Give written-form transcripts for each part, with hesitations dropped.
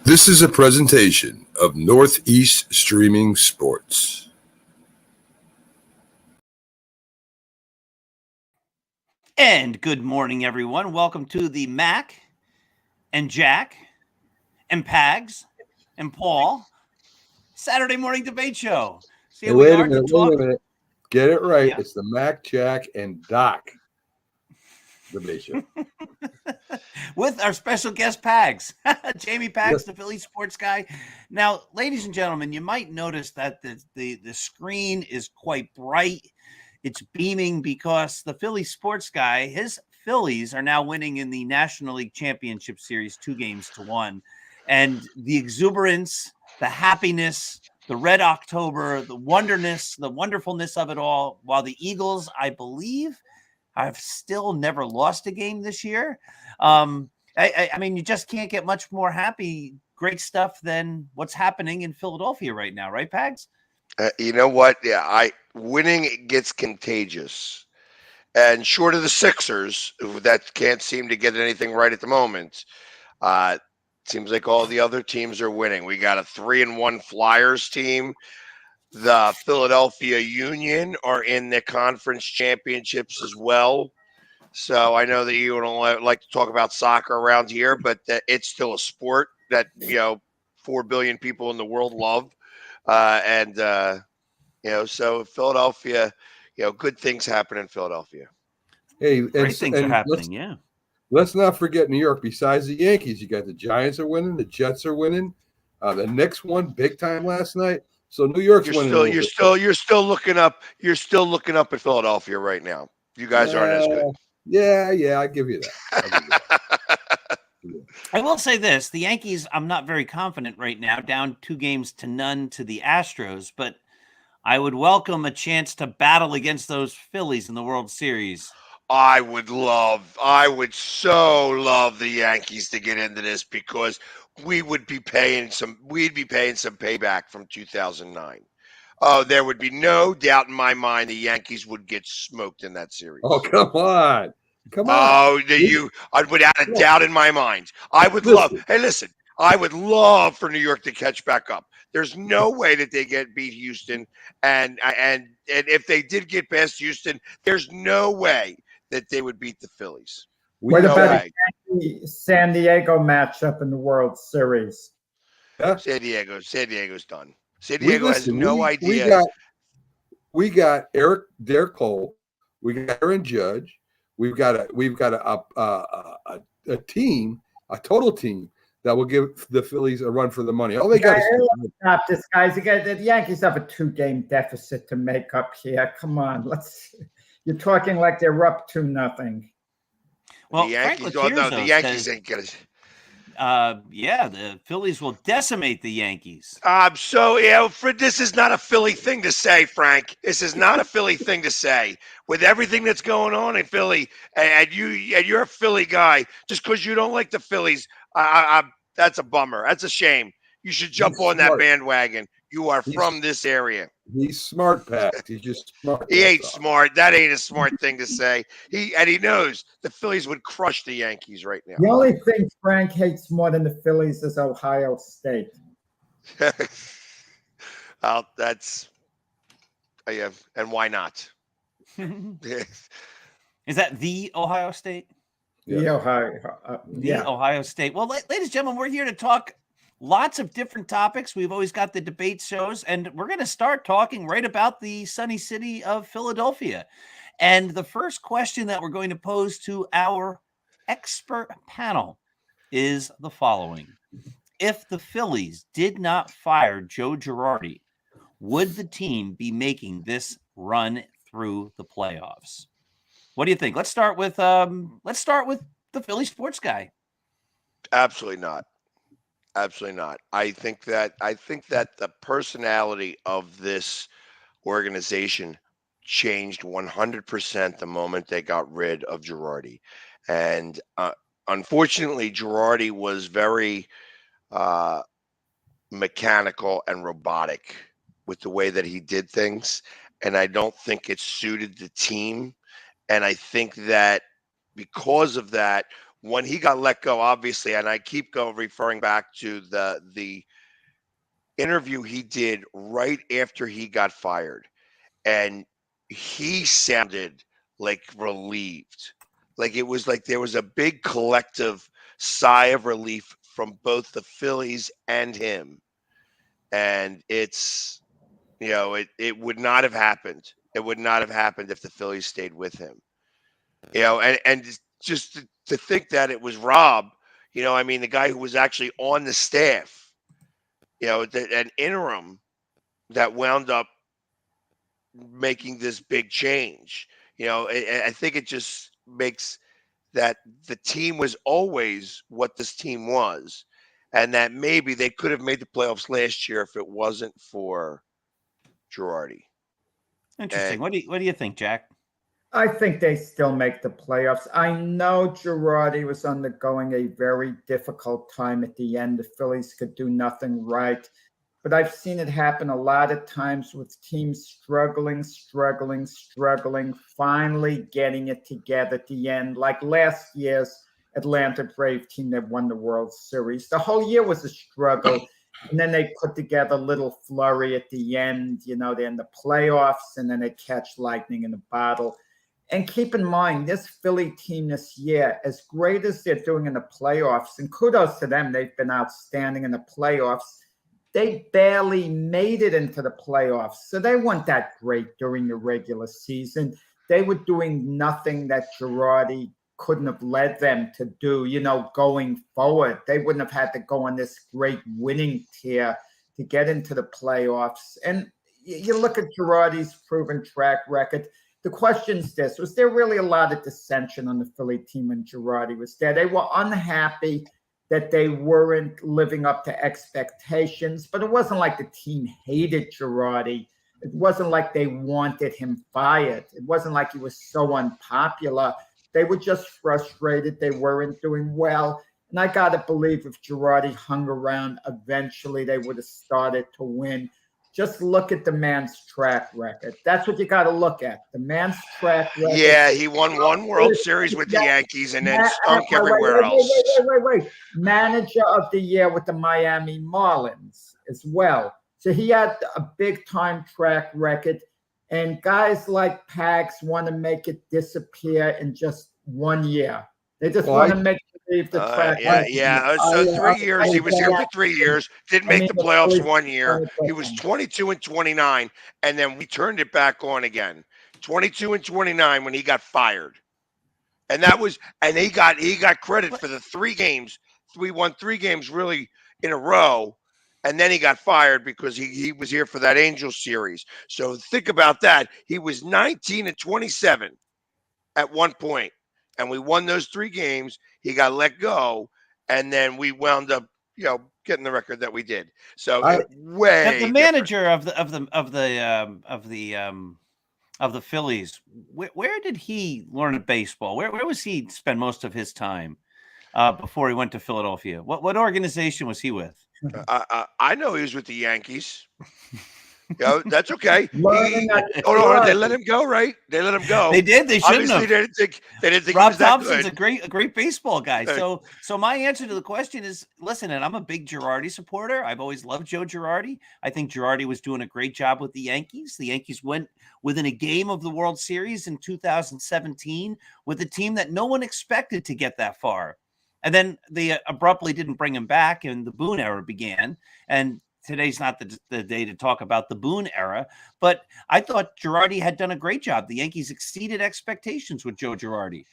This is a presentation of Northeast Streaming Sports. And good morning, everyone. Welcome to the Mac and Jack and Pags and Paul Saturday morning debate show. Hey, wait a minute. Get it right. Yeah. It's the Mac, Jack, and Doc debate show. With our special guest Pags, Jamie Pags, Yes. the Philly sports guy. Now, ladies and gentlemen, you might notice that the screen is quite bright. It's beaming because the Philly sports guy, his Phillies are now winning in the National League Championship Series 2-1. And the exuberance, the happiness, the red October, the wonderfulness of it all, while the Eagles, I believe, have still never lost a game this year. I mean, you just can't get much more happy, great stuff than what's happening in Philadelphia right now, right, Pags? You know what? Yeah, winning gets contagious, and short of the Sixers, that can't seem to get anything right at the moment. Seems like all the other teams are winning. We got a 3-1 Flyers team. The Philadelphia Union are in the conference championships as well. So I know that you don't like to talk about soccer around here, but it's still a sport that 4 billion people in the world love. So Philadelphia, good things happen in Philadelphia. Hey, Great things are happening, yeah. Let's not forget New York. Besides the Yankees, you got the Giants are winning, the Jets are winning. The Knicks won big time last night. So New York's winning. You're still looking up at Philadelphia right now. You guys aren't as good. Yeah, I give you that. I will say this, the Yankees, I'm not very confident right now, down 2-0 to the Astros, but I would welcome a chance to battle against those Phillies in the World Series. I would so love the Yankees to get into this because we'd be paying some payback from 2009. Oh, there would be no doubt in my mind the Yankees would get smoked in that series. Oh, come on. Oh, without a doubt in my mind. I would love for New York to catch back up. There's no way that they beat Houston, and if they did get past Houston, there's no way that they would beat the Phillies. What about the San Diego matchup in the World Series? Yeah. San Diego's done. San Diego has no idea. We got Derek Cole. We got Aaron Judge. We've got a team, a total team that will give the Phillies a run for the money. All they got is stop this, guys. The Yankees have a 2-game deficit to make up here. Come on, you're talking like they're up 2-0. Well, the Yankees ain't gonna. The Phillies will decimate the Yankees. This is not a Philly thing to say, Frank. This is not a Philly thing to say. With everything that's going on in Philly, and you're a Philly guy, just because you don't like the Phillies, that's a bummer. That's a shame. You should jump on that bandwagon. You are from this area. He's smart, Pat. He's just smart. He ain't smart. That ain't a smart thing to say. He knows the Phillies would crush the Yankees right now. The only thing Frank hates more than the Phillies is Ohio State. Well, and why not? Is that the Ohio State? The Ohio State. Well, ladies and gentlemen, we're here to talk lots of different topics. We've always got the debate shows, and we're going to start talking right about the sunny city of Philadelphia. And the first question that we're going to pose to our expert panel is the following. If the Phillies did not fire Joe Girardi, would the team be making this run through the playoffs? What do you think? Let's start with the Philly sports guy. Absolutely not. Absolutely not. I think that the personality of this organization changed 100% the moment they got rid of Girardi. And unfortunately, Girardi was very mechanical and robotic with the way that he did things. And I don't think it suited the team. And I think that because of that, when he got let go, obviously, and I keep referring back to the interview he did right after he got fired, and he sounded like relieved. Like it was like there was a big collective sigh of relief from both the Phillies and him. And it's, it would not have happened. It would not have happened if the Phillies stayed with him. And just to think that it was Rob, I mean, the guy who was actually on the staff, an interim that wound up making this big change. I think it just makes that the team was always what this team was, and that maybe they could have made the playoffs last year if it wasn't for Girardi. Interesting. What do you think, Jack? I think they still make the playoffs. I know Girardi was undergoing a very difficult time at the end. The Phillies could do nothing right. But I've seen it happen a lot of times with teams struggling, finally getting it together at the end. Like last year's Atlanta Brave team that won the World Series. The whole year was a struggle. And then they put together a little flurry at the end. They're in the playoffs, and then they catch lightning in a bottle. And keep in mind, this Philly team this year, as great as they're doing in the playoffs, and kudos to them, they've been outstanding in the playoffs. They barely made it into the playoffs. So they weren't that great during the regular season. They were doing nothing that Girardi couldn't have led them to do, going forward. They wouldn't have had to go on this great winning tear to get into the playoffs. And you look at Girardi's proven track record. The question is this: was there really a lot of dissension on the Philly team when Girardi was there? They were unhappy that they weren't living up to expectations, but it wasn't like the team hated Girardi. It wasn't like they wanted him fired. It wasn't like he was so unpopular. They were just frustrated. They weren't doing well. And I got to believe if Girardi hung around, eventually they would have started to win. Just look at the man's track record. That's what you got to look at. The man's track record. Yeah, he won one World Series with the Yankees and then stunk everywhere else. Wait. Manager of the year with the Miami Marlins as well. So he had a big-time track record. And guys like Pags want to make it disappear in just 1 year. They just want to make believe the track record. So 3 years. He was here for 3 years. Didn't make the playoffs 1 year. He was 22 and 29, and then we turned it back on again. 22 and 29 when he got fired, and he got credit for the 3 games. We won 3 games really in a row. And then he got fired because he was here for that Angels series. So think about that. He was 19 and 27 at one point, and we won those 3 games. He got let go, and then we wound up, getting the record that we did. So the manager of the Phillies, where did he learn baseball? Where was he spend most of his time before he went to Philadelphia? What organization was he with? I know he was with the Yankees. That's okay. They let him go, right? They let him go. They did. They shouldn't have. They didn't think Rob he was that Thompson's good. a great baseball guy. So my answer to the question is, listen, and I'm a big Girardi supporter. I've always loved Joe Girardi. I think Girardi was doing a great job with the Yankees. The Yankees went within a game of the World Series in 2017 with a team that no one expected to get that far. And then they abruptly didn't bring him back, and the Boone era began. And today's not the day to talk about the Boone era, but I thought Girardi had done a great job. The Yankees exceeded expectations with Joe Girardi.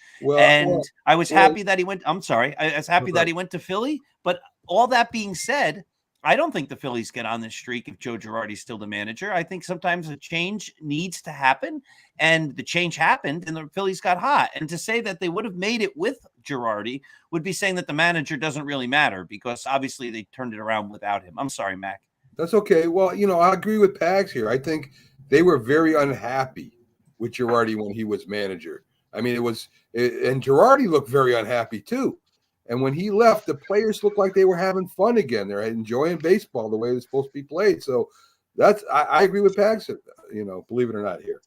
I was happy that he went. I'm sorry. I was happy that he went to Philly. But all that being said, I don't think the Phillies get on this streak if Joe Girardi's still the manager. I think sometimes a change needs to happen, and the change happened, and the Phillies got hot. And to say that they would have made it with Girardi would be saying that the manager doesn't really matter, because obviously they turned it around without him. I'm sorry, Mac. That's okay. Well, I agree with Pags here. I think they were very unhappy with Girardi when he was manager. I mean, and Girardi looked very unhappy too. And when he left, the players looked like they were having fun again. They're enjoying baseball the way it's supposed to be played. So I agree with Pags, believe it or not here.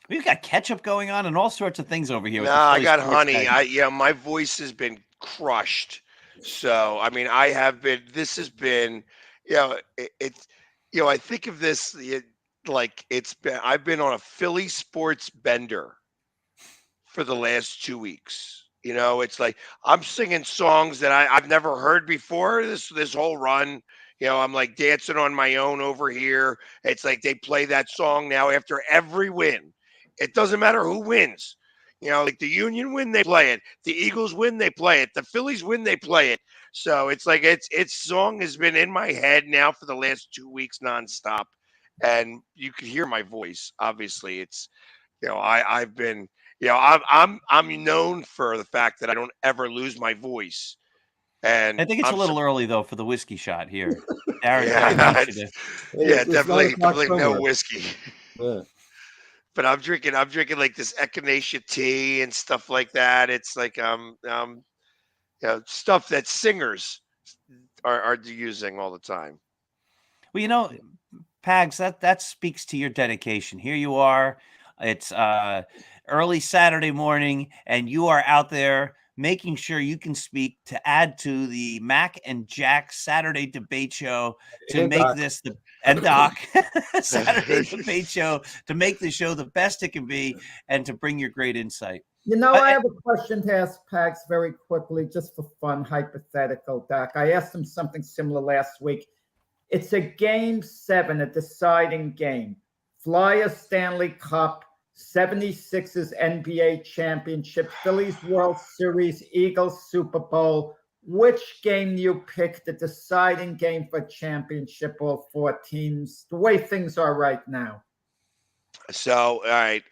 We've got ketchup going on and all sorts of things over here. No, I got honey. My voice has been crushed. So, I mean, I have been. This has been, it's, I think of this like it's been. I've been on a Philly sports bender for the last 2 weeks. It's like I'm singing songs that I've never heard before. This whole run, I'm like dancing on my own over here. It's like they play that song now after every win. It doesn't matter who wins. Like the Union win, they play it. The Eagles win, they play it. The Phillies win, they play it. So it's like its song has been in my head now for the last 2 weeks nonstop, and you can hear my voice. Obviously, it's I've been I'm known for the fact that I don't ever lose my voice. And I think it's I'm a little early though for the whiskey shot here. Darren, yeah, Darren wants you to. It's 9 o'clock definitely no somewhere. whiskey. Yeah. But I'm drinking like this echinacea tea and stuff like that. It's like stuff that singers are using all the time. Well, Pags, that speaks to your dedication. Here you are. It's early Saturday morning, and you are out there making sure you can speak to add to the Mac and Jack Saturday debate show to And make Doc. this and Doc Saturday debate show to make the show the best it can be and to bring your great insight. I have a question to ask Pags very quickly, just for fun, hypothetical, Doc. I asked him something similar last week. It's a game 7, a deciding game. Flyers Stanley Cup, 76ers NBA Championship, Phillies World Series, Eagles Super Bowl. Which game do you pick, the deciding game for championship, all 4 teams, the way things are right now? So, all right,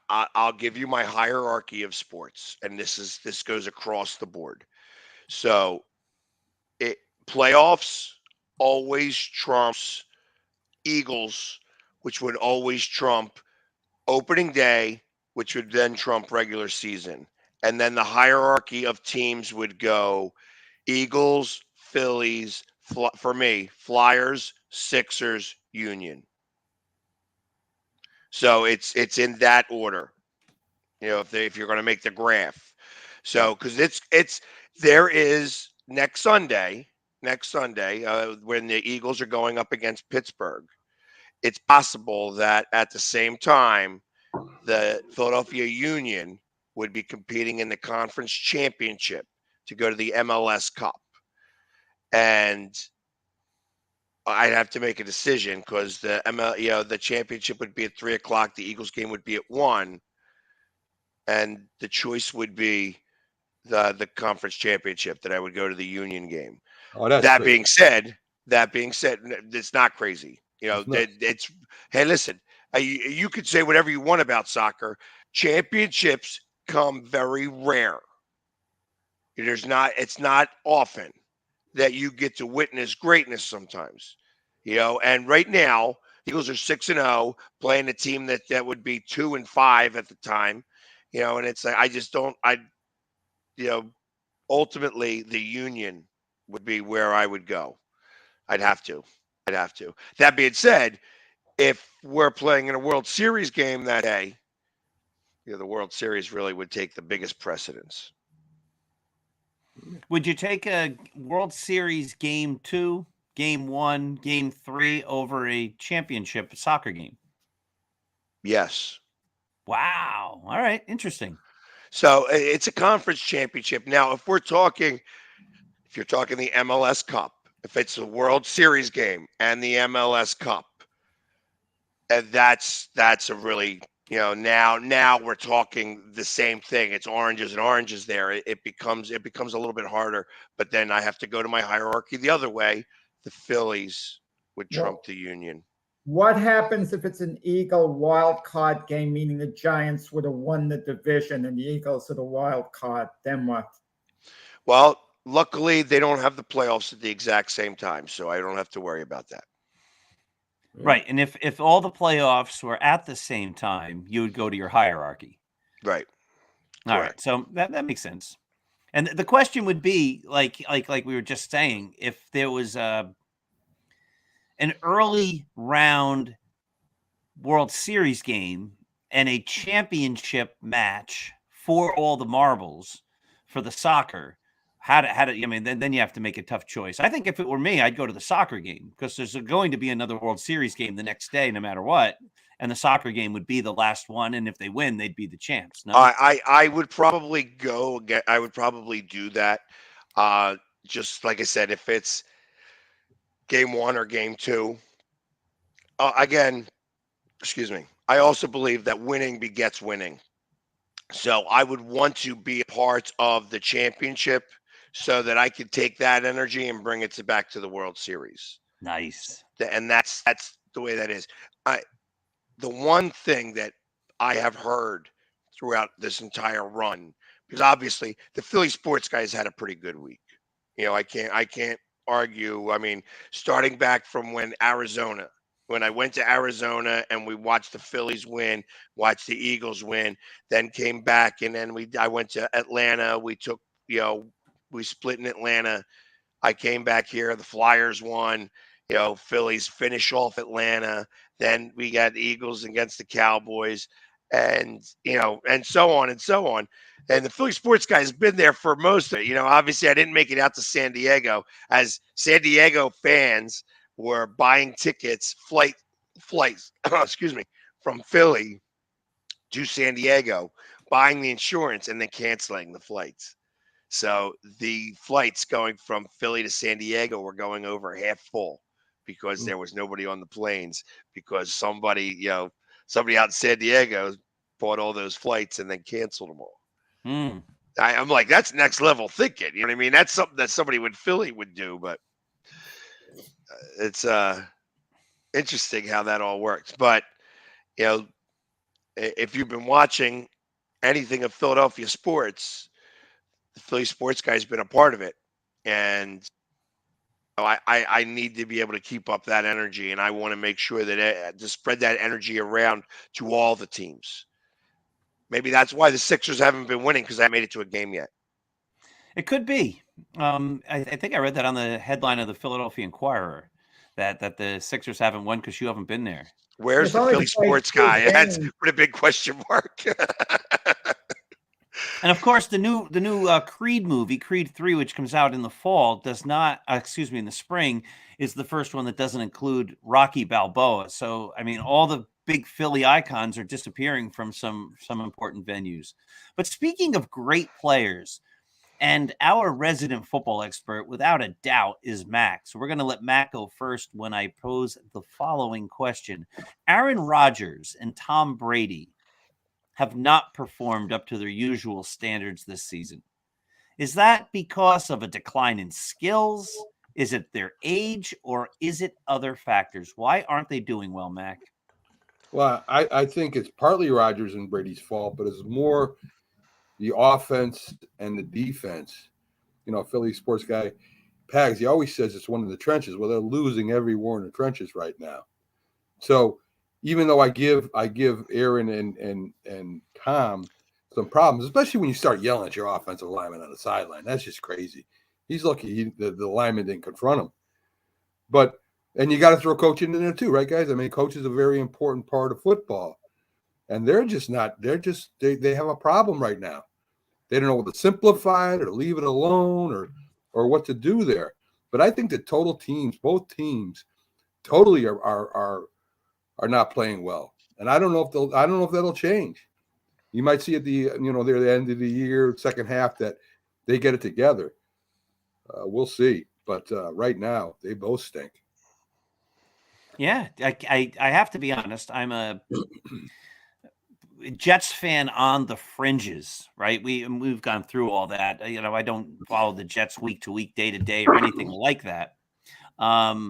I'll give you my hierarchy of sports, and this goes across the board. So, playoffs always trumps Eagles, which would always trump opening day, which would then trump regular season. And then the hierarchy of teams would go Eagles, Phillies, for me, Flyers, Sixers, Union. So it's in that order. If you're going to make the graph. So because there is next Sunday, when the Eagles are going up against Pittsburgh, it's possible that at the same time, the Philadelphia Union would be competing in the conference championship to go to the MLS Cup. And I'd have to make a decision because the championship would be at 3:00. The Eagles game would be at 1. And the choice would be the conference championship that I would go to the Union game. Oh, that's That crazy. being said, it's not crazy. It's hey, listen, you could say whatever you want about soccer. Championships come very rare. It's not often that you get to witness greatness sometimes. And right now, Eagles are 6-0, playing a team that would be 2-5 at the time. And it's like ultimately the Union would be where I would go. I'd have to. That being said, if we're playing in a World Series game that day, the World Series really would take the biggest precedence. Would you take a World Series game 2, game 1, game 3 over a championship soccer game? Yes. Wow. All right. Interesting. So it's a conference championship. Now, if you're talking the MLS Cup, if it's a World Series game and the MLS Cup, and that's a really, now we're talking the same thing. It's oranges and oranges there. It becomes a little bit harder, but then I have to go to my hierarchy the other way. The Phillies would trump the Union. What happens if it's an Eagle wild card game, meaning the Giants would have won the division and the Eagles are the wild card? Then what? Well, luckily they don't have the playoffs at the exact same time, so I don't have to worry about that. Right. And if all the playoffs were at the same time, you would go to your hierarchy. Right. All right. So that makes sense. And the question would be like we were just saying, if there was an early round World Series game and a championship match for all the marbles for the soccer, I mean, then you have to make a tough choice. I think if it were me, I'd go to the soccer game because there's going to be another World Series game the next day, no matter what. And the soccer game would be the last one. And if they win, they'd be the champs. No, I would probably go again. I would probably do that. Just like I said, if it's game 1 or game 2, again, excuse me. I also believe that winning begets winning. So I would want to be a part of the championship so that I could take that energy and bring it back to the World Series. nice. And that's the way that is. The one thing that I have heard throughout this entire run, because obviously the Philly sports guys had a pretty good week. I can't argue. I mean, starting back from when I went to Arizona and we watched the Phillies win, watched the Eagles win, then came back and then I went to Atlanta. We took, we split in Atlanta. I came back here. The Flyers won. Phillies finish off Atlanta. Then we got the Eagles against the Cowboys, and and so on and so on. And the Philly sports guy has been there for most of it. Obviously, I didn't make it out to San Diego, as San Diego fans were buying tickets, flights, excuse me, from Philly to San Diego, buying the insurance and then canceling the flights. So the flights going from Philly to San Diego were going over half full because there was nobody on the planes, because somebody out in San Diego bought all those flights and then canceled them all. Mm. I'm like, that's next level thinking. You know what I mean? That's something that somebody in Philly would do, but it's interesting how that all works. But if you've been watching anything of Philadelphia sports, the Philly sports guy's been a part of it, and I need to be able to keep up that energy, and I want to make sure that to spread that energy around to all the teams. Maybe that's why the Sixers haven't been winning, because I haven't made it to a game yet. It could be. I think I read that on the headline of the Philadelphia Inquirer that the Sixers haven't won because you haven't been there. Where's There's the only Philly sports guy? games. That's put a big question mark. And of course, the new Creed movie, Creed 3, which comes out in the fall, does not. In the spring, is the first one that doesn't include Rocky Balboa. So, I mean, all the big Philly icons are disappearing from some important venues. But speaking of great players, and our resident football expert, without a doubt, is Mac. So we're going to let Mac go first when I pose the following question. Aaron Rodgers and Tom Brady have not performed up to their usual standards this season. Is that because of a decline in skills? Is it their age, or is it other factors? Why aren't they doing well, Mac? Well, I think it's partly Rodgers and Brady's fault, but it's more the offense and the defense. Philly sports guy, Pags, he always says it's one of the trenches. Well, they're losing every war in the trenches right now. So even though I give Aaron and Tom some problems, especially when you start yelling at your offensive lineman on the sideline. That's just crazy. He's lucky the lineman didn't confront him. And you got to throw coach in there too, right, guys? I mean, coach is a very important part of football. And they have a problem right now. They don't know what to simplify it or leave it alone or what to do there. But I think the both teams totally are not playing well. And I don't know if that'll change. You might see at the end of the year, second half, that they get it together. We'll see. But right now, they both stink. Yeah, I have to be honest. I'm a Jets fan on the fringes, right? We've gone through all that. I don't follow the Jets week to week, day to day, or anything like that. And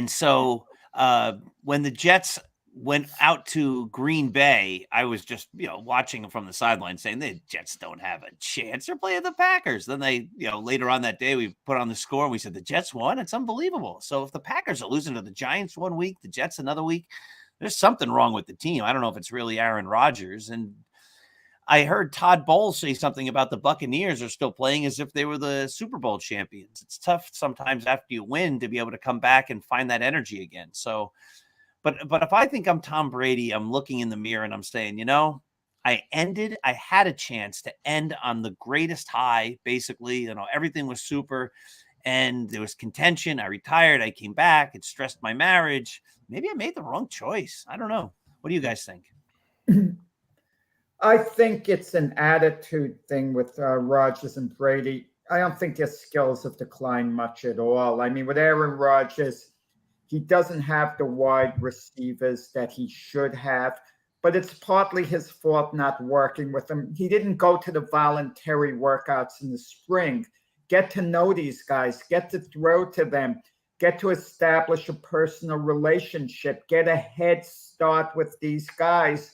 so when the Jets went out to Green Bay, I was just, watching them from the sideline saying the Jets don't have a chance. They're playing the Packers. Then they, later on that day, we put on the score and we said the Jets won. It's unbelievable. So if the Packers are losing to the Giants one week, the Jets another week, there's something wrong with the team. I don't know if it's really Aaron Rodgers. And I heard Todd Bowles say something about the Buccaneers are still playing as if they were the Super Bowl champions. It's tough sometimes after you win to be able to come back and find that energy again. So, but if I think I'm Tom Brady, I'm looking in the mirror and I'm saying, I had a chance to end on the greatest high, basically. Everything was super and there was contention. I retired. I came back. It stressed my marriage. Maybe I made the wrong choice. I don't know. What do you guys think? I think it's an attitude thing with Rodgers and Brady. I don't think their skills have declined much at all. I mean, with Aaron Rodgers, he doesn't have the wide receivers that he should have, but it's partly his fault not working with them. He didn't go to the voluntary workouts in the spring. Get to know these guys, get to throw to them, get to establish a personal relationship, get a head start with these guys.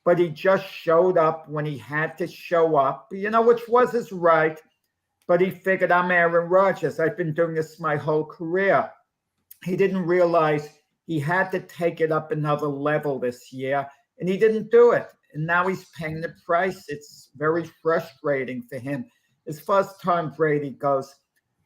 But he just showed up when he had to show up, which was his right. But he figured, I'm Aaron Rodgers. I've been doing this my whole career. He didn't realize he had to take it up another level this year, and he didn't do it. And now he's paying the price. It's very frustrating for him. As far as Tom Brady goes,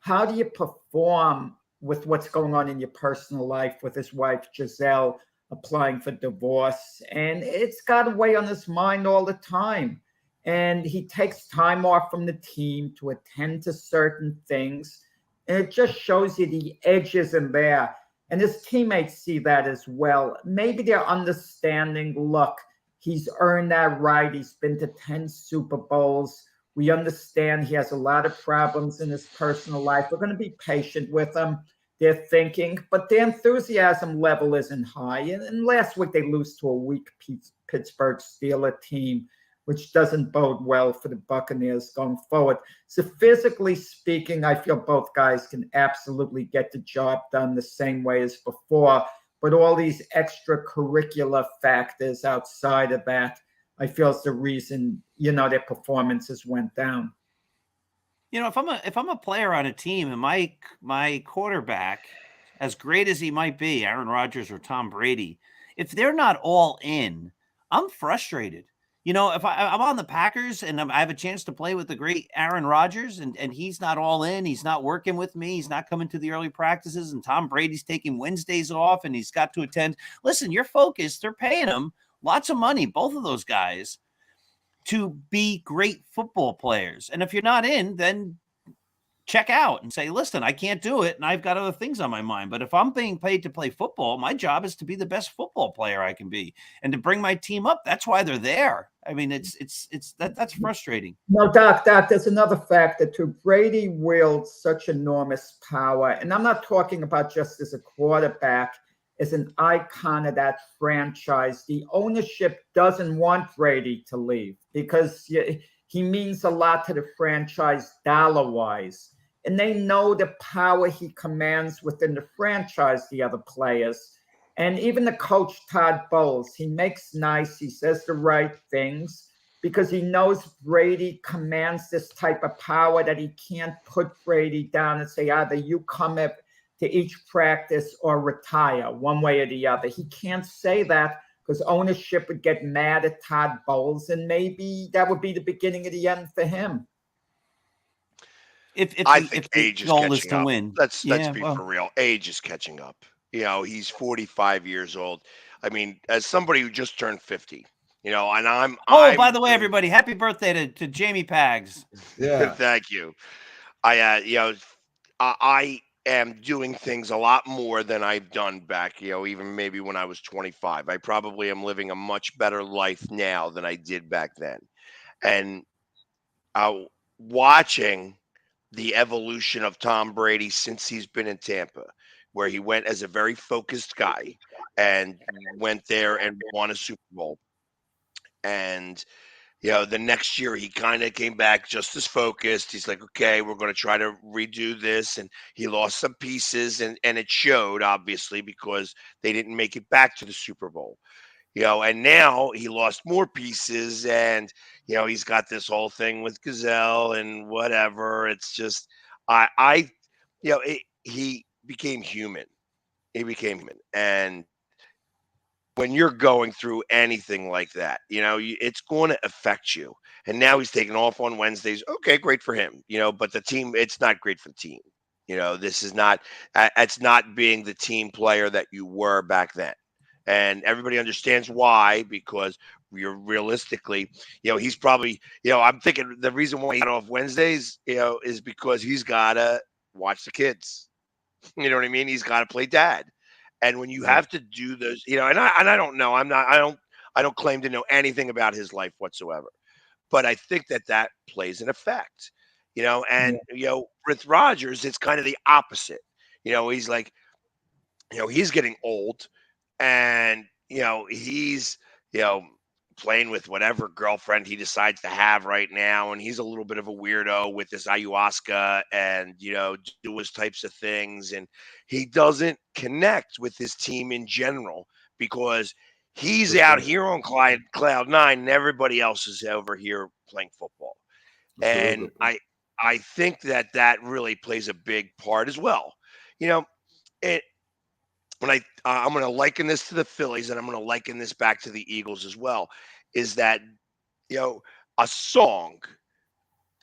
how do you perform with what's going on in your personal life with his wife, Giselle, applying for divorce? And it's got to weigh on his mind all the time. And he takes time off from the team to attend to certain things. And it just shows you the edges in there. And his teammates see that as well. Maybe they're understanding, look, he's earned that right. He's been to 10 Super Bowls. We understand he has a lot of problems in his personal life. We're going to be patient with him. They're thinking, but their enthusiasm level isn't high. And last week they lose to a weak Pittsburgh Steelers team, which doesn't bode well for the Buccaneers going forward. So physically speaking, I feel both guys can absolutely get the job done the same way as before. But all these extracurricular factors outside of that, I feel is the reason, their performances went down. If I'm a player on a team and my quarterback, as great as he might be, Aaron Rodgers or Tom Brady, if they're not all in, I'm frustrated. If I'm on the Packers and I have a chance to play with the great Aaron Rodgers and he's not all in, he's not working with me, he's not coming to the early practices, and Tom Brady's taking Wednesdays off and he's got to attend. Listen, you're focused. They're paying him lots of money, both of those guys, to be great football players. And if you're not in, then check out and say, listen, I can't do it. And I've got other things on my mind. But if I'm being paid to play football, my job is to be the best football player I can be and to bring my team up. That's why they're there. I mean, that's frustrating. No, Doc, there's another factor too. Brady wields such enormous power. And I'm not talking about just as a quarterback, as an icon of that franchise. The ownership doesn't want Brady to leave because he means a lot to the franchise dollar-wise. And they know the power he commands within the franchise, the other players. And even the coach, Todd Bowles, he makes nice, he says the right things because he knows Brady commands this type of power that he can't put Brady down and say, either you come up to each practice or retire one way or the other. He can't say that because ownership would get mad at Todd Bowles, and maybe that would be the beginning of the end for him. I think age is catching up. Win. Let's be for real. Age is catching up. He's 45 years old. I mean, as somebody who just turned 50, and I'm. By the way, everybody, happy birthday to Jamie Pags. Yeah. Thank you. I am doing things a lot more than I've done back, even maybe when I was 25. I probably am living a much better life now than I did back then. And watching the evolution of Tom Brady since he's been in Tampa, where he went as a very focused guy and went there and won a Super Bowl. And the next year he kind of came back just as focused. He's like, okay, we're going to try to redo this. And he lost some pieces and it showed, obviously, because they didn't make it back to the Super Bowl. And now he lost more pieces and, he's got this whole thing with Giselle and whatever. It's just, he became human. He became human. And when you're going through anything like that, it's going to affect you. And now he's taking off on Wednesdays. Okay, great for him, but the team, it's not great for the team. This is not, it's not being the team player that you were back then. and everybody understands why, because you're realistically, he's probably, I'm thinking the reason why he's off Wednesdays, is because he's got to watch the kids. You know what I mean? He's got to play dad. And when you have to do those, and I don't know, I don't claim to know anything about his life whatsoever, but I think that plays an effect, and, with Rodgers, it's kind of the opposite. He's like, he's getting old, and, he's, playing with whatever girlfriend he decides to have right now. And he's a little bit of a weirdo with this ayahuasca and, do his types of things. And he doesn't connect with his team in general because he's out here on cloud nine and everybody else is over here playing football. And I think that really plays a big part as well. When I'm going to liken this to the Phillies, and I'm going to liken this back to the Eagles as well, is that, a song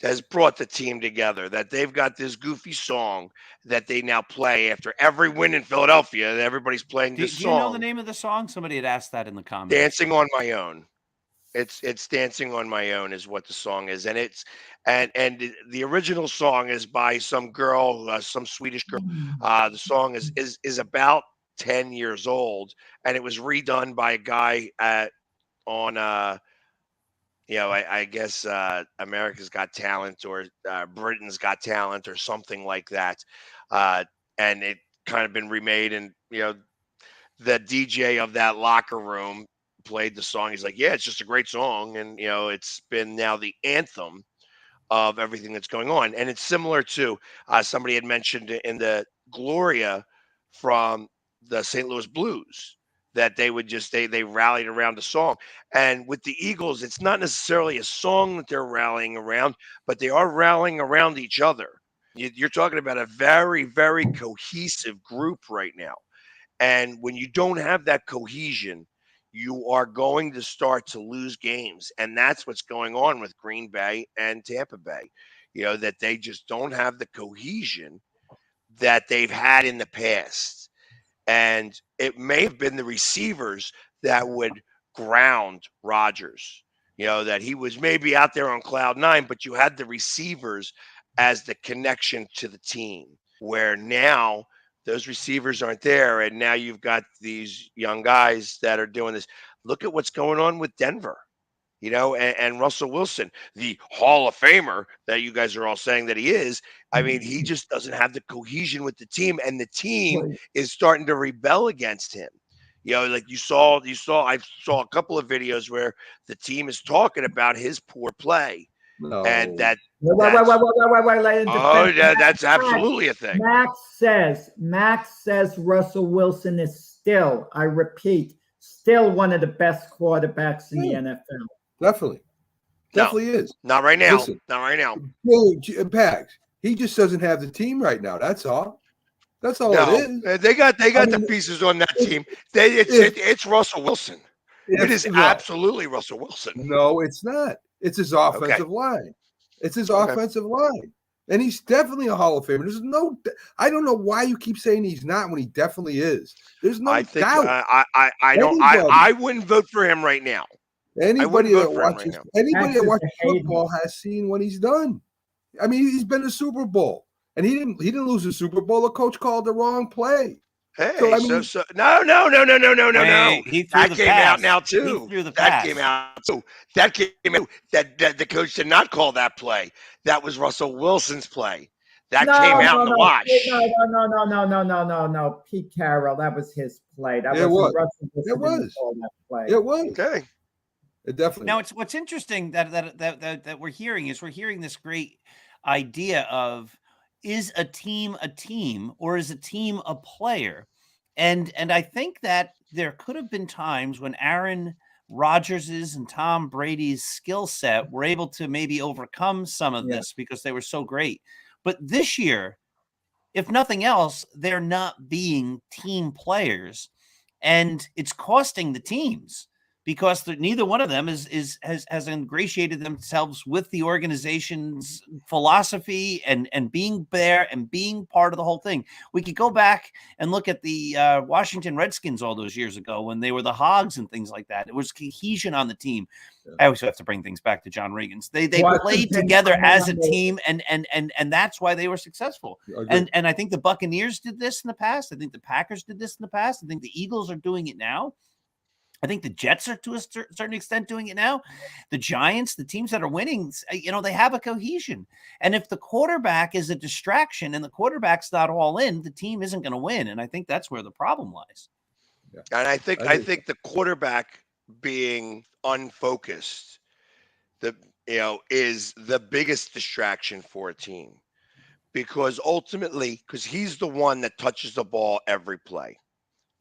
has brought the team together, that they've got this goofy song that they now play after every win in Philadelphia. Everybody's playing this song. Do you know the name of the song? Somebody had asked that in the comments. Dancing on My Own. It's Dancing on My Own is what the song is. And and the original song is by some girl, some Swedish girl. The song is about 10 years old, and it was redone by a guy on I guess America's Got Talent or Britain's Got Talent or something like that, and it kind of been remade. And the DJ of that locker room played the song. He's like, yeah, it's just a great song, and it's been now the anthem of everything that's going on. And it's similar to somebody had mentioned in the Gloria from the St. Louis Blues, that they would just they rallied around the song. And with the Eagles, it's not necessarily a song that they're rallying around, but they are rallying around each other. You're talking about a very, very cohesive group right now. And when you don't have that cohesion, you are going to start to lose games. And that's what's going on with Green Bay and Tampa Bay, that they just don't have the cohesion that they've had in the past. And it may have been the receivers that would ground Rodgers, that he was maybe out there on cloud nine, but you had the receivers as the connection to the team, where now those receivers aren't there. And now you've got these young guys that are doing this. Look at what's going on with Denver, and Russell Wilson, the Hall of Famer that you guys are all saying that he is. I mean, he just doesn't have the cohesion with the team, and the team is starting to rebel against him. Like I saw a couple of videos where the team is talking about his poor play. No. And that. Wait. That's absolutely a thing. Max says Russell Wilson is still, I repeat, still one of the best quarterbacks in the NFL. Definitely is. Not right now. Listen, not right now. Pags, he just doesn't have the team right now. That's all. That's all it is. They got the pieces on that team. It's Russell Wilson. It is absolutely Russell Wilson. No, it's not. It's his offensive line. It's his offensive line. And he's definitely a Hall of Famer. There's no – I don't know why you keep saying he's not when he definitely is. There's no doubt. I wouldn't vote for him right now. Anybody that watches football has seen what he's done. I mean, he's been to the Super Bowl. And he didn't lose the Super Bowl. The coach called the wrong play. Hey, no. He that came out now too. That came out too. That came out. That the coach did not call that play. That was Russell Wilson's play. That came out in the wash. No. Pete Carroll, that was his play. That it was. It was. That play. It was. Okay. It definitely. Now, it's what's interesting that we're hearing this great idea of, is a team or is a team a player? And I think that there could have been times when Aaron Rodgers's and Tom Brady's skill set were able to maybe overcome some of this because they were so great. But this year, if nothing else, they're not being team players, and it's costing the teams because neither one of them has ingratiated themselves with the organization's philosophy and being there and being part of the whole thing. We could go back and look at the Washington Redskins all those years ago when they were the Hogs and things like that. It was cohesion on the team. I always have to bring things back to John Reagan's. They played together as a team, and that's why they were successful. And I think the Buccaneers did this in the past. I think the Packers did this in the past. I think the Eagles are doing it now. I think the Jets are to a certain extent doing it now. The Giants, the teams that are winning, they have a cohesion. And if the quarterback is a distraction and the quarterback's not all in, the team isn't going to win. And I think that's where the problem lies. Yeah. And I think the quarterback being unfocused, is the biggest distraction for a team, because he's the one that touches the ball every play.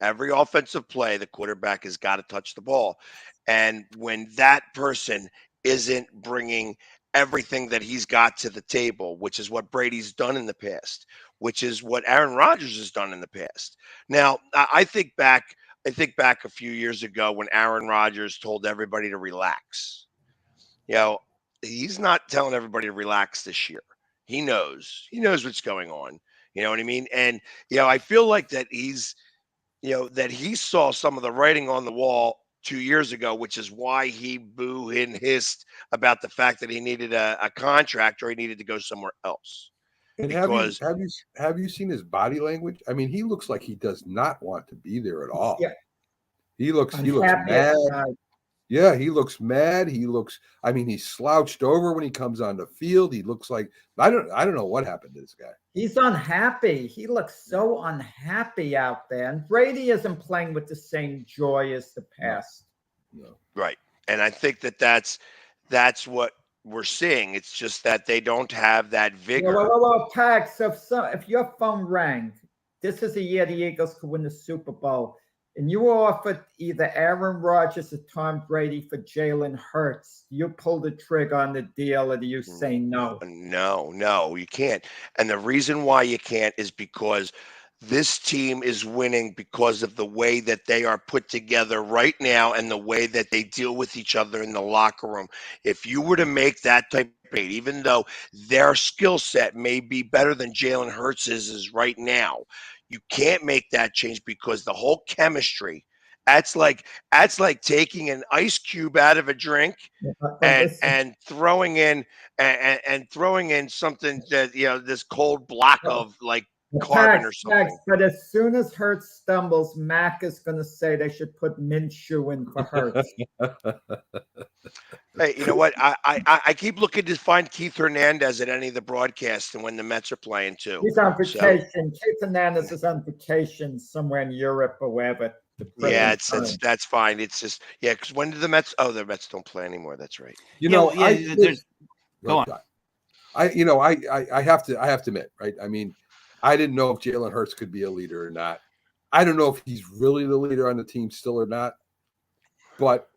Every offensive play, the quarterback has got to touch the ball. And when that person isn't bringing everything that he's got to the table, which is what Brady's done in the past, which is what Aaron Rodgers has done in the past. Now, I think back a few years ago when Aaron Rodgers told everybody to relax. He's not telling everybody to relax this year. He knows what's going on. You know what I mean? And, I feel like that that he saw some of the writing on the wall 2 years ago, which is why he booed and hissed about the fact that he needed a contract or he needed to go somewhere else. And because have you seen his body language? I mean, he looks like he does not want to be there at all. Yeah. He looks mad. Yeah, he looks mad. He's slouched over when he comes on the field. He looks like I don't know what happened to this guy. He's unhappy. He looks so unhappy out there. And Brady isn't playing with the same joy as the past. No. Right. And I think that's what we're seeing. It's just that they don't have that vigor. Well, Pax, if your phone rang, this is the year the Eagles could win the Super Bowl, and you were offered either Aaron Rodgers or Tom Brady for Jalen Hurts, you pull the trigger on the deal, or do you say no? No, you can't. And the reason why you can't is because this team is winning because of the way that they are put together right now and the way that they deal with each other in the locker room. If you were to make that type of trade, even though their skill set may be better than Jalen Hurts is right now, you can't make that change because the whole chemistry, that's like taking an ice cube out of a drink and throwing in something that this cold block of like carbon or something. But as soon as Hurts stumbles, Mac is going to say they should put Minshew in for Hurts. Hey, you know what? I keep looking to find Keith Hernandez at any of the broadcasts and when the Mets are playing too. He's on vacation. Keith Hernandez is on vacation somewhere in Europe or wherever. Yeah, that's fine. It's just because when did the Mets? Oh, the Mets don't play anymore. That's right. Go on. I have to admit, right? I mean, I didn't know if Jalen Hurts could be a leader or not. I don't know if he's really the leader on the team still or not. But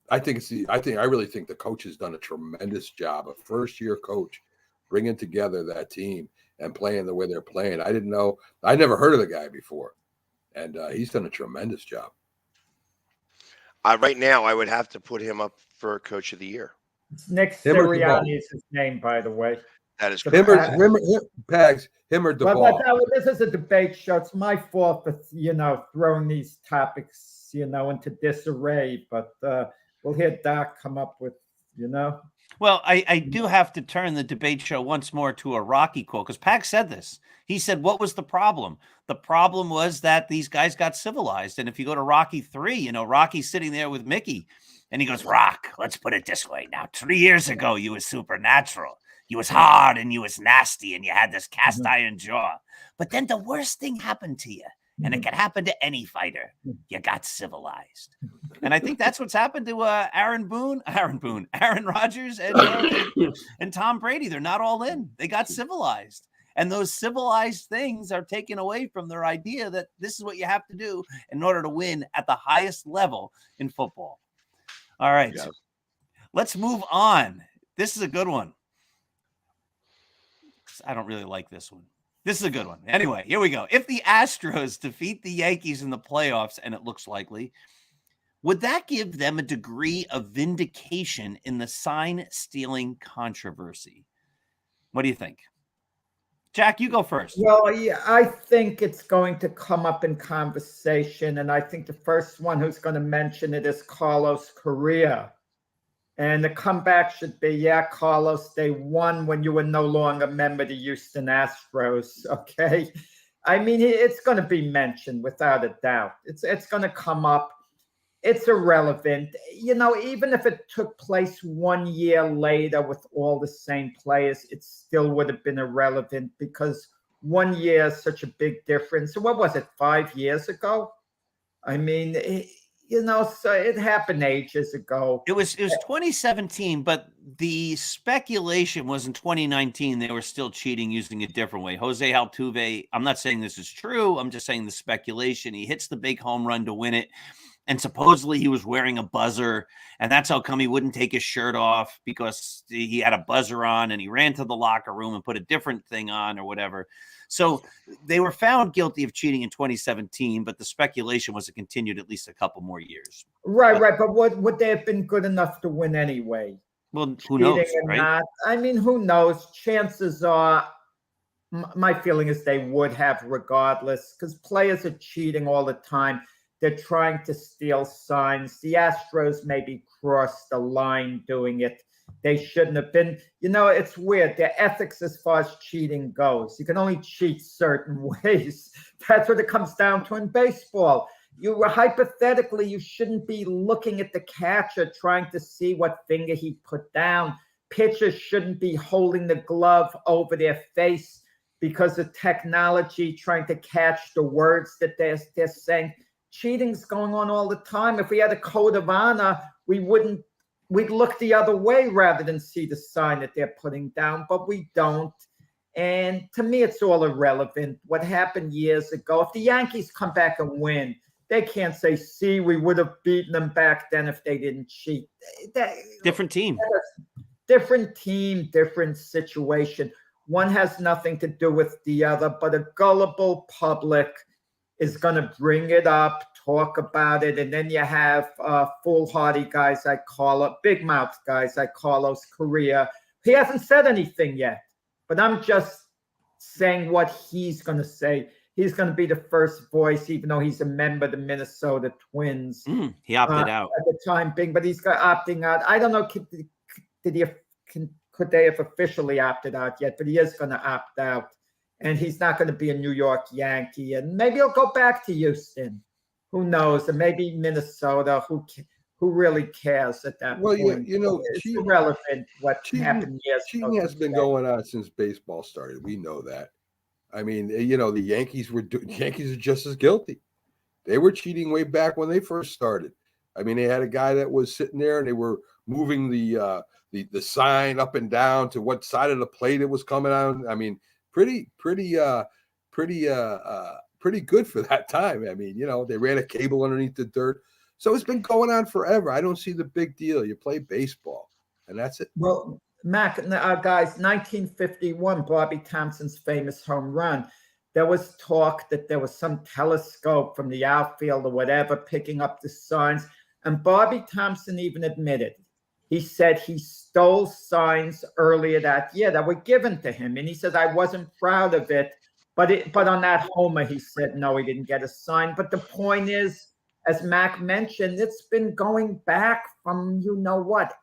I really think the coach has done a tremendous job. A first-year coach bringing together that team and playing the way they're playing. I didn't know. I never heard of the guy before, and he's done a tremendous job. Right now, I would have to put him up for Coach of the Year. It's Nick Sirianni is his name, by the way. That is correct. Him or DePaul. This is a debate show. It's my fault for throwing these topics into disarray. But we'll hear Doc come up with Well, I do have to turn the debate show once more to a Rocky quote because Pack said this. He said, "What was the problem? The problem was that these guys got civilized." And if you go to Rocky 3, Rocky's sitting there with Mickey, and he goes, "Rock, let's put it this way. Now, 3 years ago, you was supernatural. You was hard and you was nasty and you had this cast iron jaw. But then the worst thing happened to you, and it can happen to any fighter. You got civilized." And I think that's what's happened to Aaron Rodgers, and Tom Brady. They're not all in. They got civilized. And those civilized things are taken away from their idea that this is what you have to do in order to win at the highest level in football. All right. Yeah. Let's move on. This is a good one. I don't really like this one. This is a good one. Anyway, here we go. If the Astros defeat the Yankees in the playoffs, and it looks likely, would that give them a degree of vindication in the sign stealing controversy? What do you think? Jack, you go first. Well, yeah, I think it's going to come up in conversation, and I think the first one who's going to mention it is Carlos Correa. And the comeback should be, yeah, Carlos, they won when you were no longer a member of the Houston Astros, okay? I mean, it's going to be mentioned without a doubt. It's going to come up. It's irrelevant. You know, even if it took place 1 year later with all the same players, it still would have been irrelevant because 1 year is such a big difference. So what was it, 5 years ago? I mean, you know, so it happened ages ago. It was 2017, but the speculation was in 2019 they were still cheating using a different way. Jose Altuve, I'm not saying this is true. I'm just saying the speculation. He hits the big home run to win it. And supposedly he was wearing a buzzer, and that's how come he wouldn't take his shirt off, because he had a buzzer on, and he ran to the locker room and put a different thing on or whatever. So they were found guilty of cheating in 2017, but the speculation was it continued at least a couple more years. Right. But would they have been good enough to win anyway? Well, who knows, right? Not? I mean, who knows? Chances are, my feeling is they would have regardless, because players are cheating all the time. They're trying to steal signs. The Astros maybe crossed the line doing it. They shouldn't have been. You know, it's weird. Their ethics as far as cheating goes. You can only cheat certain ways. That's what it comes down to in baseball. Hypothetically, you shouldn't be looking at the catcher trying to see what finger he put down. Pitchers shouldn't be holding the glove over their face because of technology, trying to catch the words that they're saying. Cheating's going on all the time. If we had a code of honor, we'd look the other way rather than see the sign that they're putting down, but we don't. And to me, it's all irrelevant. What happened years ago, if the Yankees come back and win, they can't say, see, we would have beaten them back then if they didn't cheat. Different team. Different team, different situation. One has nothing to do with the other, but a gullible public is going to bring it up, talk about it, and then you have foolhardy guys like big mouth guys like Carlos Correa. He hasn't said anything yet, but I'm just saying what he's going to say. He's going to be the first voice, even though he's a member of the Minnesota Twins. He opted out at the time being, but he's opting out. I don't know, could they have officially opted out yet? But he is going to opt out. And he's not going to be a New York Yankee. And maybe he'll go back to Houston. Who knows? And maybe Minnesota, who really cares at that point? Well, you know, it's irrelevant what happened years ago. Cheating has been going on since baseball started. We know that. I mean, you know, the Yankees are just as guilty. They were cheating way back when they first started. I mean, they had a guy that was sitting there and they were moving the sign up and down to what side of the plate it was coming on. I mean, pretty good for that time. I mean, you know, they ran a cable underneath the dirt. So it's been going on forever. I don't see the big deal. You play baseball, and that's it. Well, Mac, guys, 1951, Bobby Thompson's famous home run. There was talk that there was some telescope from the outfield or whatever picking up the signs. And Bobby Thompson even admitted, he said he stole signs earlier that year that were given to him. And he said, I wasn't proud of it. But on that homer, he said, no, he didn't get a sign. But the point is, as Mac mentioned, it's been going back from,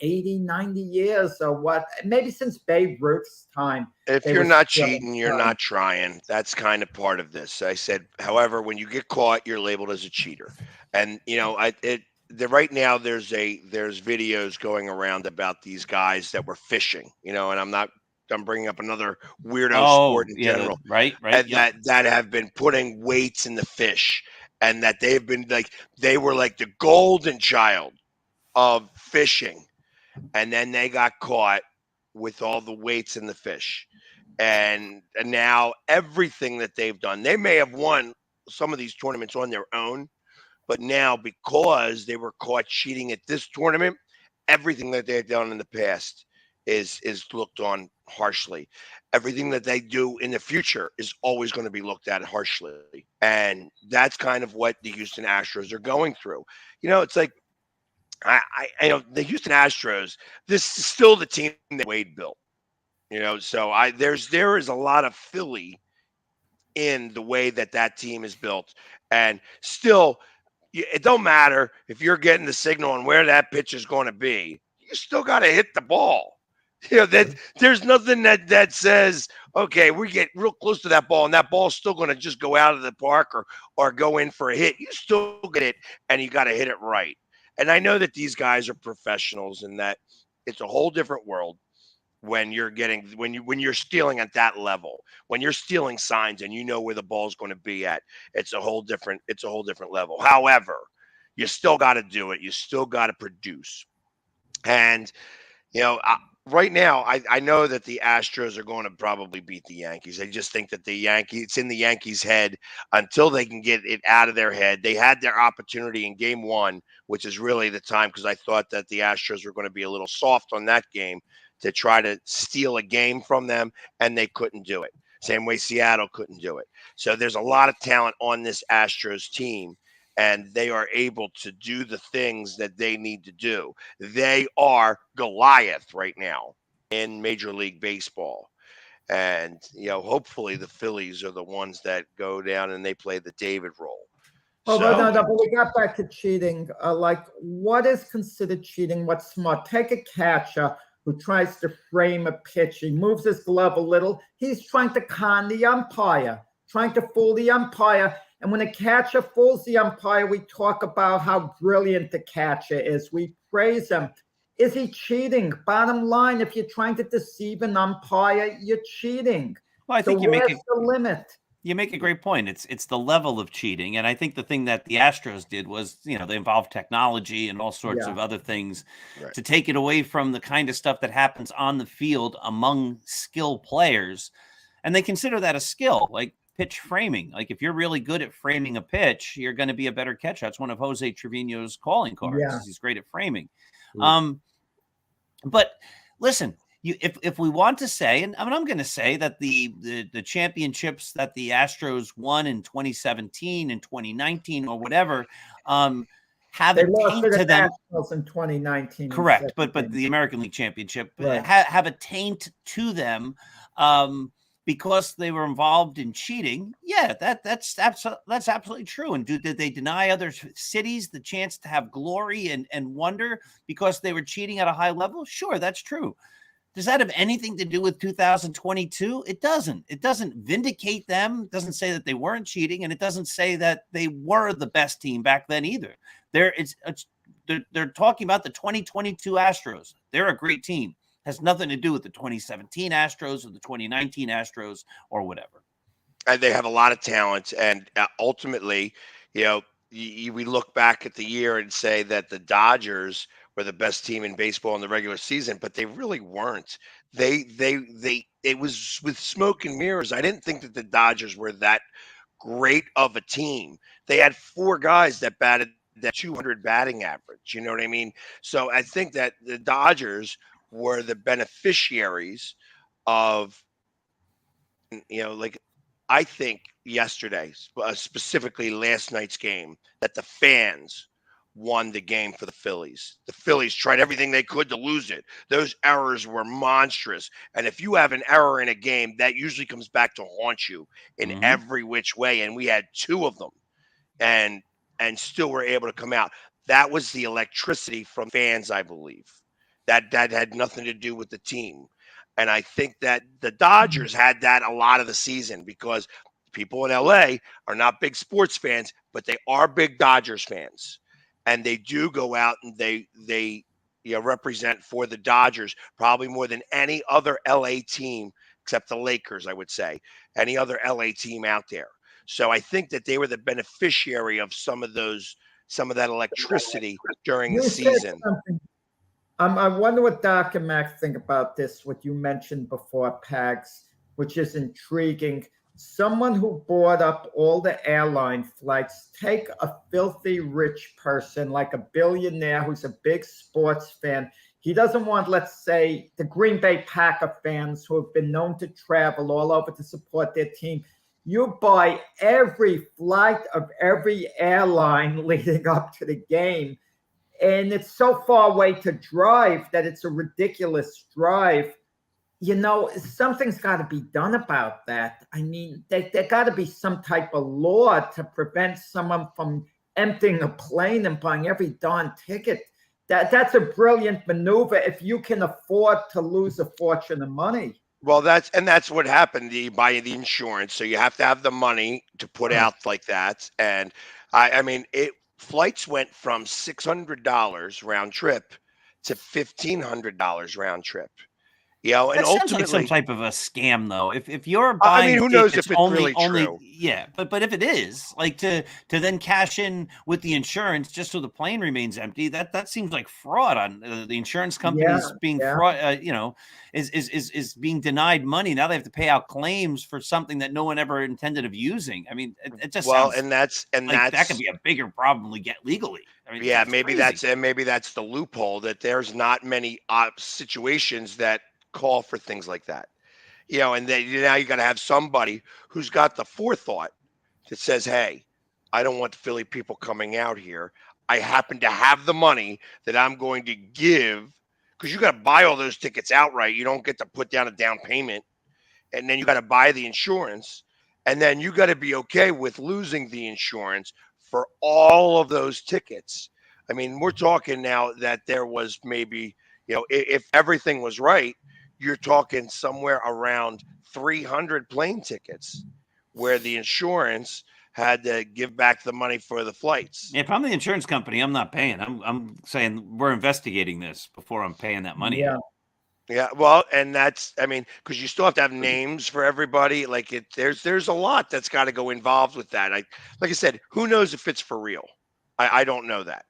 80, 90 years or what, maybe since Babe Ruth's time. If you're not cheating, you're not trying. That's kind of part of this. I said, however, when you get caught, you're labeled as a cheater. And, right now there's videos going around about these guys that were fishing, and I'm bringing up another weirdo sport in general. Right. And that have been putting weights in the fish, and that they've been they were like the golden child of fishing. And then they got caught with all the weights in the fish. And now everything that they've done, they may have won some of these tournaments on their own, but now because they were caught cheating at this tournament, everything that they've done in the past is looked on harshly. Everything that they do in the future is always going to be looked at harshly. And that's kind of what the Houston Astros are going through. It's like I know the Houston Astros. This is still the team that Wade built. So there is a lot of Philly in the way that team is built, and still, it don't matter if you're getting the signal on where that pitch is going to be. You still got to hit the ball. That there's nothing that says, okay, we get real close to that ball and that ball's still going to just go out of the park or go in for a hit. You still get it, and you got to hit it right. And I know that these guys are professionals and that it's a whole different world when you're stealing at that level. When you're stealing signs and you know where the ball's going to be at, it's a whole different level. However, you still got to do it. You still got to produce. And right now, I know that the Astros are going to probably beat the Yankees. I just think that it's in the Yankees' head until they can get it out of their head. They had their opportunity in Game 1, which is really the time, because I thought that the Astros were going to be a little soft on that game to try to steal a game from them, and they couldn't do it. Same way Seattle couldn't do it. So there's a lot of talent on this Astros team, and they are able to do the things that they need to do. They are Goliath right now in Major League Baseball. And, hopefully the Phillies are the ones that go down and they play the David role. Oh, no, but we got back to cheating. What is considered cheating? What's smart? Take a catcher who tries to frame a pitch. He moves his glove a little. He's trying to con the umpire, trying to fool the umpire. And when a catcher fools the umpire, we talk about how brilliant the catcher is. We praise him. Is he cheating? Bottom line, if you're trying to deceive an umpire, you're cheating. Well, I think where's the limit? You make a great point. It's the level of cheating. And I think the thing that the Astros did was, they involved technology and all sorts of other things to take it away from the kind of stuff that happens on the field among skilled players. And they consider that a skill, like pitch framing. Like if you're really good at framing a pitch, you're going to be a better catcher. That's one of Jose Trevino's calling cards. Yeah. He's great at framing. But listen, if we want to say, and I'm going to say that the championships that the Astros won in 2017 and 2019 or whatever have a taint to them. In 2019, correct, but the American League Championship have a taint to them because they were involved in cheating. Yeah, that's absolutely true. And did they deny other cities the chance to have glory and wonder because they were cheating at a high level? Sure, that's true. Does that have anything to do with 2022? It doesn't. It doesn't vindicate them. It doesn't say that they weren't cheating, and it doesn't say that they were the best team back then either. They're talking about the 2022 Astros. They're a great team. Has nothing to do with the 2017 Astros or the 2019 Astros or whatever. And they have a lot of talent, and ultimately, we look back at the year and say that the Dodgers were the best team in baseball in the regular season, but they really weren't. It was with smoke and mirrors. I didn't think that the Dodgers were that great of a team. They had 4 guys that batted that 200 batting average. You know what I mean? So I think that the Dodgers were the beneficiaries of, I think yesterday, specifically last night's game, that the fans won the game for the Phillies. The Phillies tried everything they could to lose it. Those errors were monstrous. And if you have an error in a game, that usually comes back to haunt you in every which way. And we had 2 of them and still were able to come out. That was the electricity from fans, I believe. That had nothing to do with the team. And I think that the Dodgers had that a lot of the season because people in LA are not big sports fans, but they are big Dodgers fans. And they do go out and they represent for the Dodgers probably more than any other LA team, except the Lakers, I would say, any other LA team out there. So I think that they were the beneficiary of some of that electricity during the season. I wonder what Doc and Max think about this, what you mentioned before, Pags, which is intriguing. Someone who bought up all the airline flights, take a filthy rich person like a billionaire who's a big sports fan. He doesn't want, let's say, the Green Bay Packer fans who have been known to travel all over to support their team. You buy every flight of every airline leading up to the game. and it's so far away to drive that it's a ridiculous drive. Something's got to be done about that. I mean, there got to be some type of law to prevent someone from emptying a plane and buying every darn ticket. That's a brilliant maneuver if you can afford to lose a fortune of money. Well, that's what happened. You buy the insurance, so you have to have the money to put out like that. And I mean, flights went from $600 round trip to $1,500 round trip. And That sounds ultimately, like some type of a scam, though. If you're I buying, mean, who knows tickets if it's really true? Yeah, but if it is, like to then cash in with the insurance just so the plane remains empty, that seems like fraud on the insurance companies being fraud. Is being denied money. Now they have to pay out claims for something that no one ever intended of using. I mean, it just sounds that could be a bigger problem we get legally. I mean, yeah, maybe that's the loophole, that there's not many situations that call for things like that. And then now you got to have somebody who's got the forethought that says, hey, I don't want the Philly people coming out here. I happen to have the money that I'm going to give, because you got to buy all those tickets outright. You don't get to put down a down payment, and then you got to buy the insurance, and then you got to be okay with losing the insurance for all of those tickets. I mean, we're talking now that there was maybe, if everything was right, you're talking somewhere around 300 plane tickets where the insurance had to give back the money for the flights. If I'm the insurance company, I'm not paying. I'm saying we're investigating this before I'm paying that money. Yeah. Well, and that's, I mean, because you still have to have names for everybody. Like there's a lot that's got to go involved with that. Like I said, who knows if it's for real? I don't know that,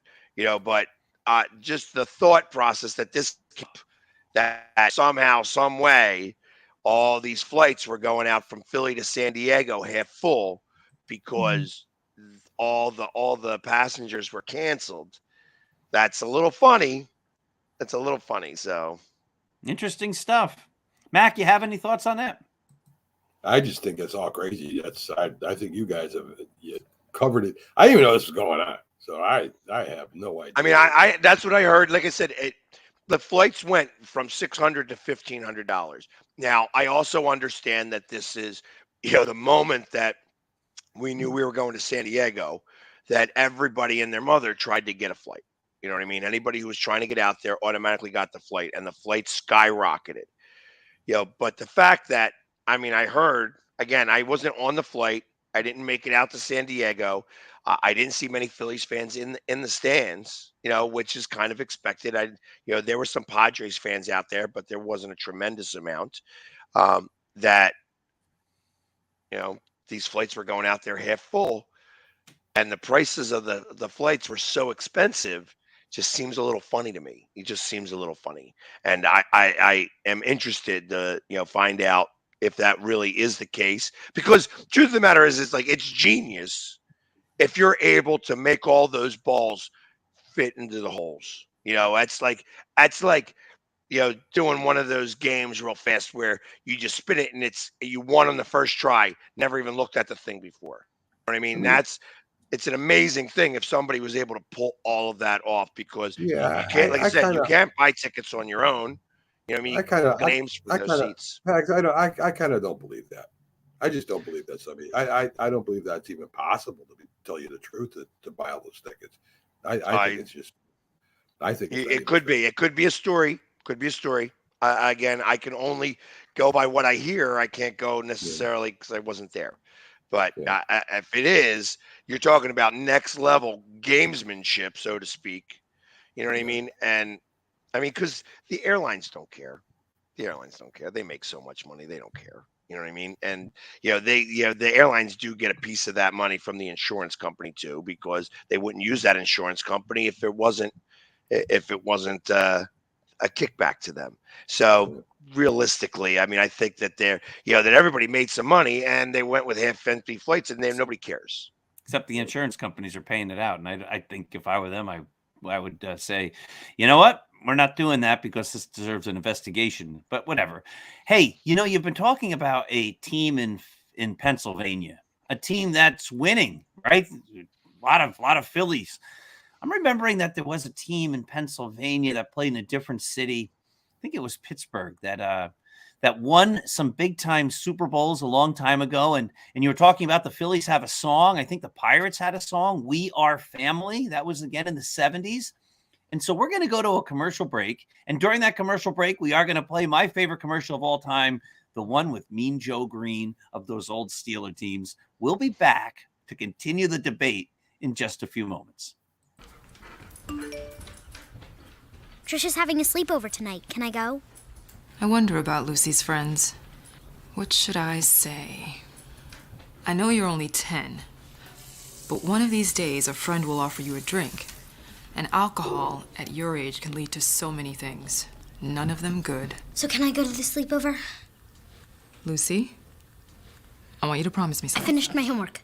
but just the thought process that somehow, some way, all these flights were going out from Philly to San Diego half full because all the passengers were canceled. That's a little funny. So interesting stuff. Mac, you have any thoughts on that? I just think it's all crazy. I think you guys have covered it. I didn't even know this was going on, so I have no idea. I mean, I that's what I heard. Like I said, the flights went from $600 to $1,500. Now, I also understand that this is, the moment that we knew we were going to San Diego, that everybody and their mother tried to get a flight. You know what I mean? Anybody who was trying to get out there automatically got the flight, and the flight skyrocketed. But the fact that, I mean, I heard, again, I wasn't on the flight. I didn't make it out to San Diego. I didn't see many Phillies fans in the stands, which is kind of expected. There were some Padres fans out there, but there wasn't a tremendous amount. That these flights were going out there half full, and the prices of the flights were so expensive. Just seems a little funny to me. It just seems a little funny, and I am interested to find out if that really is the case. Because truth of the matter is, it's genius if you're able to make all those balls fit into the holes. That's like doing one of those games real fast where you just spin it and you won on the first try, never even looked at the thing before. You know what I mean? It's an amazing thing if somebody was able to pull all of that off, because you can't, like I said, you can't buy tickets on your own. You know what I mean? Names for those seats. I kind of don't believe that. I just don't believe that. I don't believe that's even possible, to tell you the truth, to buy all those tickets. I think it's just. I think it could be. It could be a story. Could be a story. Again, I can only go by what I hear. I can't go necessarily because I wasn't there. But if it is, you're talking about next level gamesmanship, so to speak. You know what I mean? And I mean, because the airlines don't care. The airlines don't care. They make so much money. They don't care. You know what I mean? And the airlines do get a piece of that money from the insurance company too, because they wouldn't use that insurance company if it wasn't a kickback to them. So realistically, I mean, I think that that everybody made some money and they went with half-empty flights, and nobody cares. Except the insurance companies are paying it out, and I think if I were them, I would say, you know what? We're not doing that because this deserves an investigation, but whatever. Hey, you've been talking about a team in Pennsylvania, a team that's winning, right? A lot of Phillies. I'm remembering that there was a team in Pennsylvania that played in a different city. I think it was Pittsburgh that won some big time Super Bowls a long time ago. And you were talking about the Phillies have a song. I think the Pirates had a song, We Are Family. That was again in the 70s. And so we're going to go to a commercial break. And during that commercial break, we are going to play my favorite commercial of all time, the one with Mean Joe Green of those old Steeler teams. We'll be back to continue the debate in just a few moments. Trisha's having a sleepover tonight. Can I go? I wonder about Lucy's friends. What should I say? I know you're only 10, but one of these days a friend will offer you a drink. And alcohol at your age can lead to so many things. None of them good. So can I go to the sleepover? Lucy, I want you to promise me I something. finished my homework.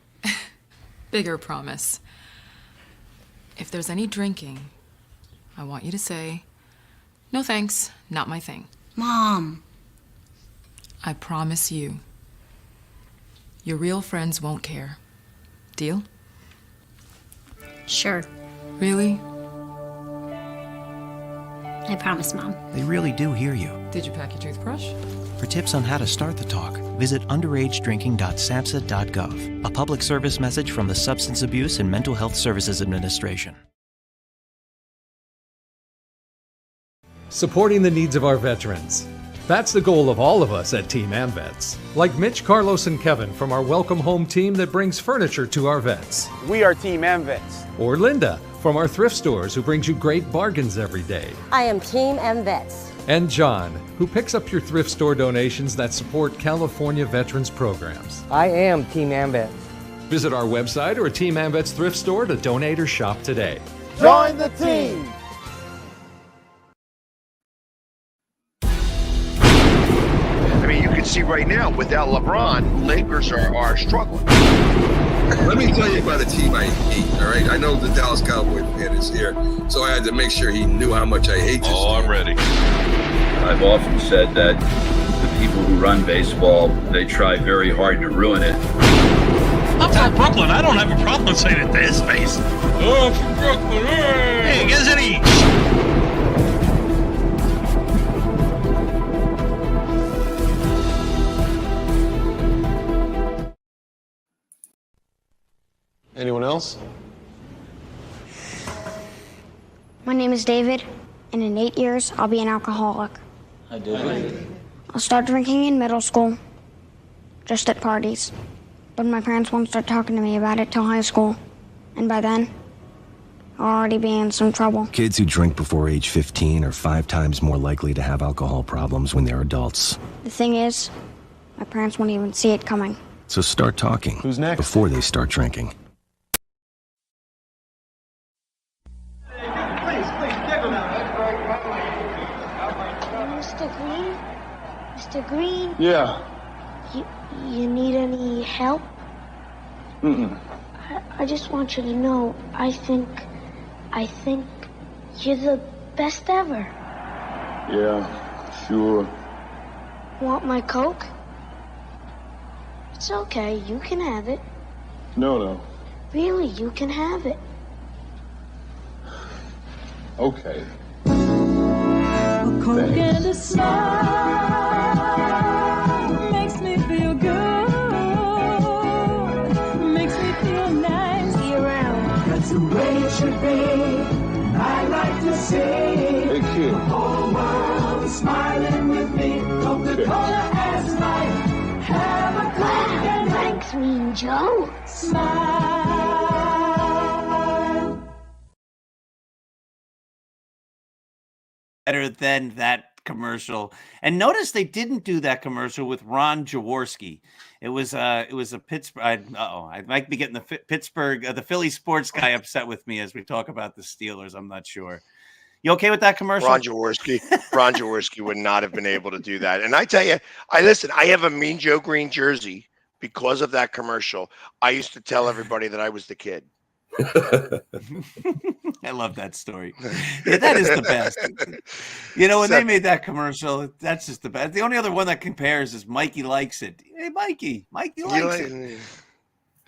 Bigger promise. If there's any drinking, I want you to say, no thanks, not my thing. Mom. I promise you. Your real friends won't care. Deal? Sure. Really? I promise, Mom. They really do hear you. Did you pack your toothbrush? For tips on how to start the talk, visit underagedrinking.samhsa.gov. A public service message from the Substance Abuse and Mental Health Services Administration. Supporting the needs of our veterans. That's the goal of all of us at Team AmVets. Like Mitch, Carlos, and Kevin from our Welcome Home team that brings furniture to our vets. We are Team AmVets. Or Linda from our thrift stores who brings you great bargains every day. I am Team AmVets. And John, who picks up your thrift store donations that support California veterans programs. I am Team AmVets. Visit our website or a Team AmVets thrift store to donate or shop today. Join the team! I mean, you can see right now, without LeBron, Lakers are struggling. Let me tell you about a team I hate, all right? I know the Dallas Cowboy fan is here, so I had to make sure he knew how much I hate this team. I'm ready. I've often said that the people who run baseball, they try very hard to ruin it. I'm from Brooklyn. I don't have a problem saying it to his face. Oh, I'm from Brooklyn. Hey, get it each. Anyone else? My name is David, and in 8 years, I'll be an alcoholic. Hi, David. I'll start drinking in middle school, just at parties. But my parents won't start talking to me about it till high school. And by then, I'll already be in some trouble. Kids who drink before age 15 are 5 times more likely to have alcohol problems when they're adults. The thing is, my parents won't even see it coming. So start talking. Who's next? Before they start drinking. Mr. Green? Mr. Green? Yeah. You need any help? Mm-mm. I just want you to know, I think you're the best ever. Yeah, sure. Want my Coke? It's okay, you can have it. No. Really, you can have it. Okay. A Coke and a smile makes me feel good. Makes me feel nice. Be around. That's the way it should be. I like to see Hey, kid. the whole world smiling with me. Coca-Cola as life. Have a Coke and Thanks, Mean Joe. smile. Better than that commercial. And notice they didn't do that commercial with Ron Jaworski. It was a Pittsburgh. I might be getting the the Philly sports guy upset with me as we talk about the Steelers. I'm not sure. You okay with that commercial? Ron Jaworski would not have been able to do that. And I tell you, I have a Mean Joe Green jersey because of that commercial. I used to tell everybody that I was the kid. I love that story. Yeah, that is the best. You know, when they made that commercial, that's just the best. The only other one that compares is Mikey Likes It. Hey, Mikey likes it.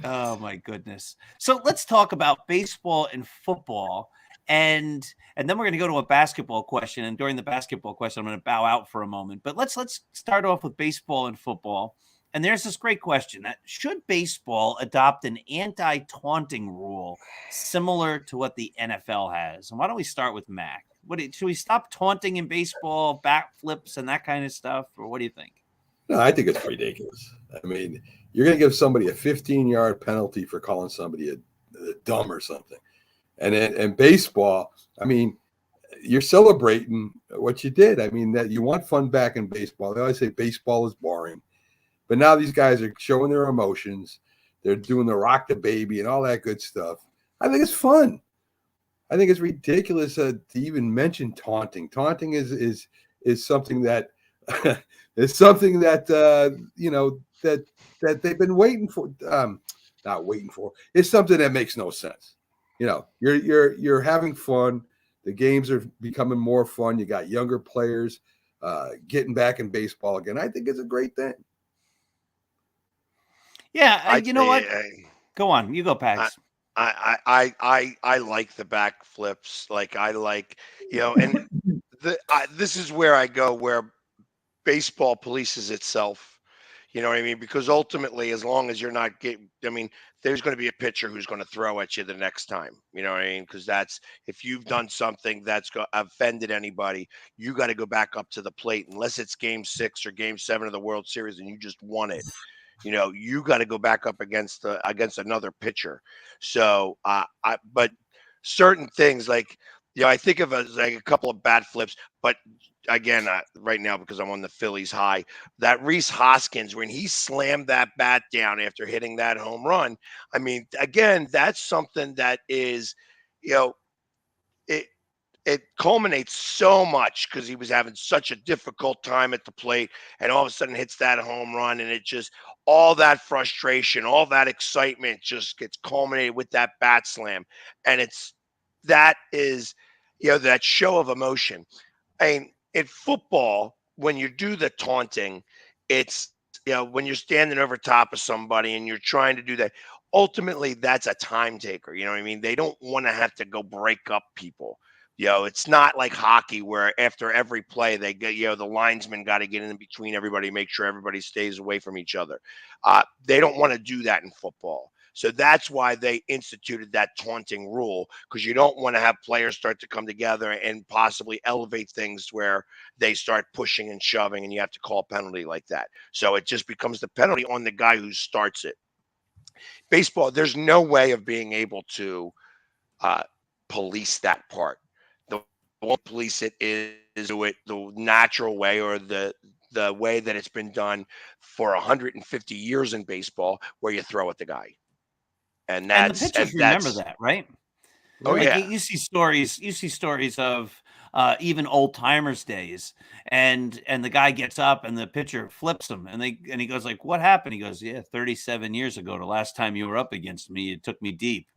Oh, my goodness. So let's talk about baseball and football. And then we're going to go to a basketball question. And during the basketball question, I'm going to bow out for a moment. But let's start off with baseball and football. And there's this great question: should baseball adopt an anti-taunting rule similar to what the NFL has? And why don't we start with Mac? Should we stop taunting in baseball, bat flips, and that kind of stuff, or what do you think? No, I think it's ridiculous. I mean, you're going to give somebody a 15-yard penalty for calling somebody a dumb or something. And baseball, I mean, you're celebrating what you did. I mean, that you want fun back in baseball. They always say baseball is boring. But now these guys are showing their emotions. They're doing the rock the baby and all that good stuff. I think it's fun. I think it's ridiculous to even mention taunting. Taunting is something that is something that you know that they've been waiting for. Not waiting for. It's something that makes no sense. You know, you're having fun. The games are becoming more fun. You got younger players getting back in baseball again. I think it's a great thing. Yeah, you know what? Go on, you go, Pax. I like the back flips. Like I like, you know, and this is where I go where baseball polices itself. You know what I mean? Because ultimately, as long as you're not getting, I mean, there's going to be a pitcher who's going to throw at you the next time. You know what I mean? Because that's, if you've done something that's offended anybody, you got to go back up to the plate, unless it's game 6 or game 7 of the World Series and you just won it. You know, you got to go back up against another pitcher. So, but certain things like, you know, I think of as like a couple of bat flips, but again, right now, because I'm on the Phillies high, that Rhys Hoskins, when he slammed that bat down after hitting that home run, I mean, again, that's something that is, you know, it culminates so much because he was having such a difficult time at the plate, and all of a sudden hits that home run, and it just, all that frustration, all that excitement just gets culminated with that bat slam. And that is, you know, that show of emotion. I mean, in football, when you do the taunting, it's, you know, when you're standing over top of somebody and you're trying to do that, ultimately that's a time taker. You know what I mean? They don't want to have to go break up people. You know, it's not like hockey where after every play they get, you know, the linesman got to get in between everybody, make sure everybody stays away from each other. They don't want to do that in football. So that's why they instituted that taunting rule, because you don't want to have players start to come together and possibly elevate things where they start pushing and shoving and you have to call a penalty like that. So it just becomes the penalty on the guy who starts it. Baseball, there's no way of being able to police that part. The one police it is do it the natural way, or the way that it's been done for 150 years in baseball, where you throw at the guy. And that's, the pitchers remember that, right? Oh, like, yeah. You see stories of even old timers days, and the guy gets up and the pitcher flips him, and he goes like, "What happened?" He goes, "Yeah, 37 years ago, the last time you were up against me, it took me deep.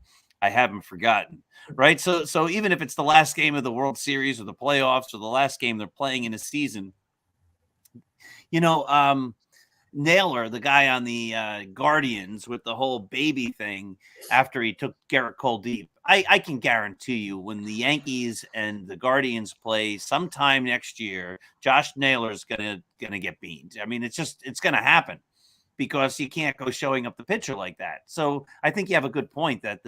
I haven't forgotten." Right? So even if it's the last game of the World Series or the playoffs or the last game they're playing in a season, you know, Naylor, the guy on the Guardians with the whole baby thing after he took Garrett Cole deep, I can guarantee you when the Yankees and the Guardians play sometime next year, Josh Naylor is gonna get beamed. I mean, it's gonna happen, because you can't go showing up the pitcher like that. So I think you have a good point that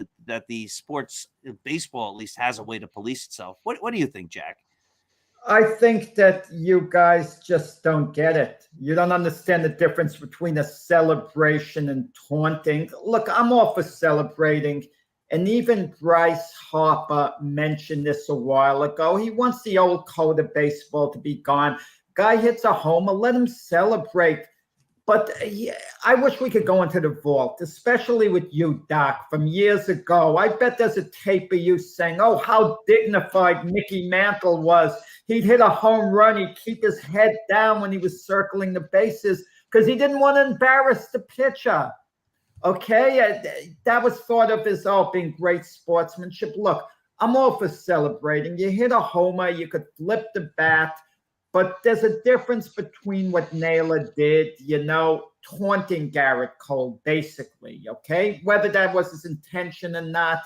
the sports, baseball at least, has a way to police itself. What do you think, Jack? I think that you guys just don't get it. You don't understand the difference between a celebration and taunting. Look, I'm all for celebrating. And even Bryce Harper mentioned this a while ago. He wants the old code of baseball to be gone. Guy hits a homer, let him celebrate. But I wish we could go into the vault, especially with you, Doc, from years ago. I bet there's a tape of you saying, oh, how dignified Mickey Mantle was. He'd hit a home run. He'd keep his head down when he was circling the bases because he didn't want to embarrass the pitcher. Okay? That was thought of as, being great sportsmanship. Look, I'm all for celebrating. You hit a homer, you could flip the bat. But there's a difference between what Naylor did, you know, taunting Garrett Cole, basically, okay? Whether that was his intention or not,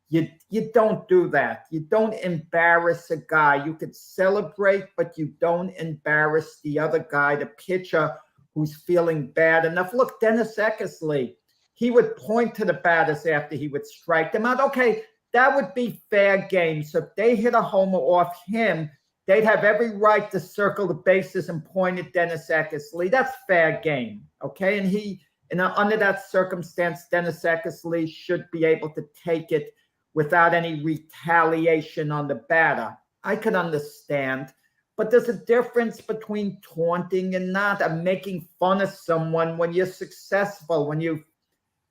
You don't do that. You don't embarrass a guy. You could celebrate, but you don't embarrass the other guy, the pitcher who's feeling bad enough. Look, Dennis Eckersley, he would point to the batters after he would strike them out. Okay, that would be fair game. So if they hit a homer off him, they'd have every right to circle the bases and point at Dennis Eckersley. That's fair game, okay? And under that circumstance, Dennis Eckersley should be able to take it without any retaliation on the batter. I could understand, but there's a difference between taunting and not. I'm making fun of someone when you're successful, when you've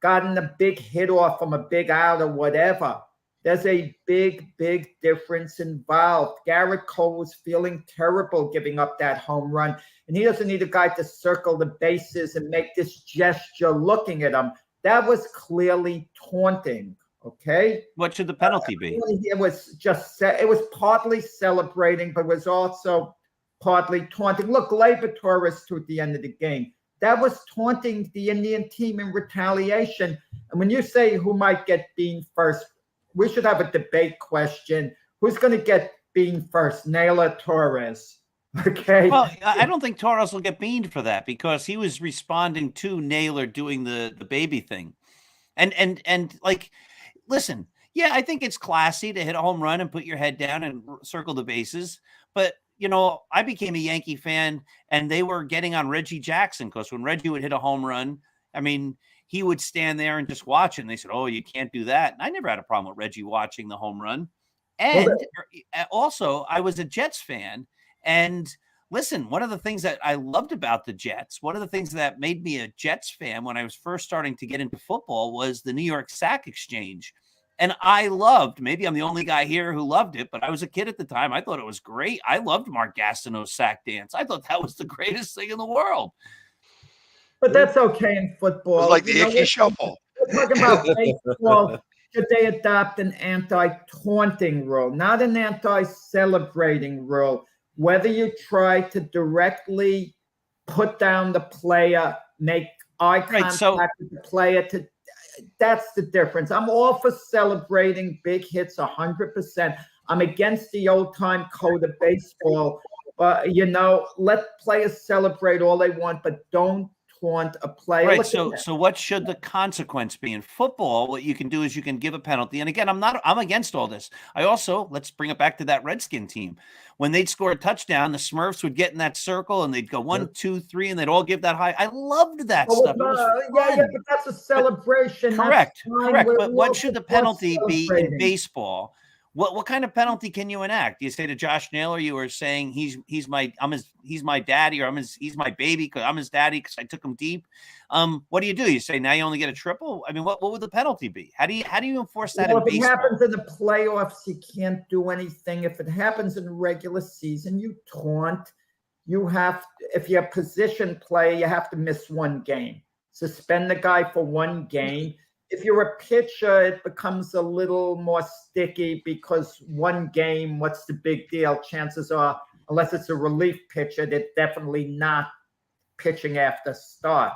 gotten a big hit off from a big out or whatever. There's a big, big difference involved. Garrett Cole was feeling terrible giving up that home run, and he doesn't need a guy to circle the bases and make this gesture looking at him. That was clearly taunting. Okay. What should the penalty be? It was partly celebrating, but it was also partly taunting. Look, Gleyber Torres to at the end of the game. That was taunting the Indian team in retaliation. And when you say who might get beaned first, we should have a debate question. Who's going to get beaned first, Naylor, Torres? Okay. Well, I don't think Torres will get beaned for that because he was responding to Naylor doing the baby thing. And like, listen, yeah, I think it's classy to hit a home run and put your head down and circle the bases. But, you know, I became a Yankee fan and they were getting on Reggie Jackson because when Reggie would hit a home run, I mean, he would stand there and just watch it. And they said, oh, you can't do that. And I never had a problem with Reggie watching the home run. And also, I was a Jets fan. And listen, one of the things that I loved about the Jets, one of the things that made me a Jets fan when I was first starting to get into football was the New York Sack Exchange. And I loved, maybe I'm the only guy here who loved it, but I was a kid at the time. I thought it was great. I loved Mark Gastineau's sack dance. I thought that was the greatest thing in the world. But that's okay in football. It's like the Icky Shuffle. We're talking about baseball. Should they adopt an anti-taunting rule, not an anti-celebrating rule? Whether you try to directly put down the player, make eye contact with the player, that's the difference. I'm all for celebrating big hits 100%. I'm against the old-time code of baseball. You know, let players celebrate all they want, but don't taunt a player. Right. So what should the consequence be in football? What you can do is you can give a penalty. And again, I'm against all this. I also, let's bring it back to that Redskin team. When they'd score a touchdown, the Smurfs would get in that circle and they'd go 1, 2, 3, and they'd all give that high. I loved that stuff. Yeah, but that's a celebration. Correct. But what should the penalty be in baseball? What kind of penalty can you enact? Do you say to Josh Naylor, you were saying he's my daddy, or he's my baby because I'm his daddy because I took him deep. What do? You say now you only get a triple? I mean, what would the penalty be? How do you enforce that in baseball? If it happens in the playoffs, you can't do anything. If it happens in the regular season, you taunt. You have, if you're a position player, you have to miss one game. Suspend the guy for one game. If you're a pitcher, it becomes a little more sticky because one game, what's the big deal? Chances are, unless it's a relief pitcher, they're definitely not pitching after start.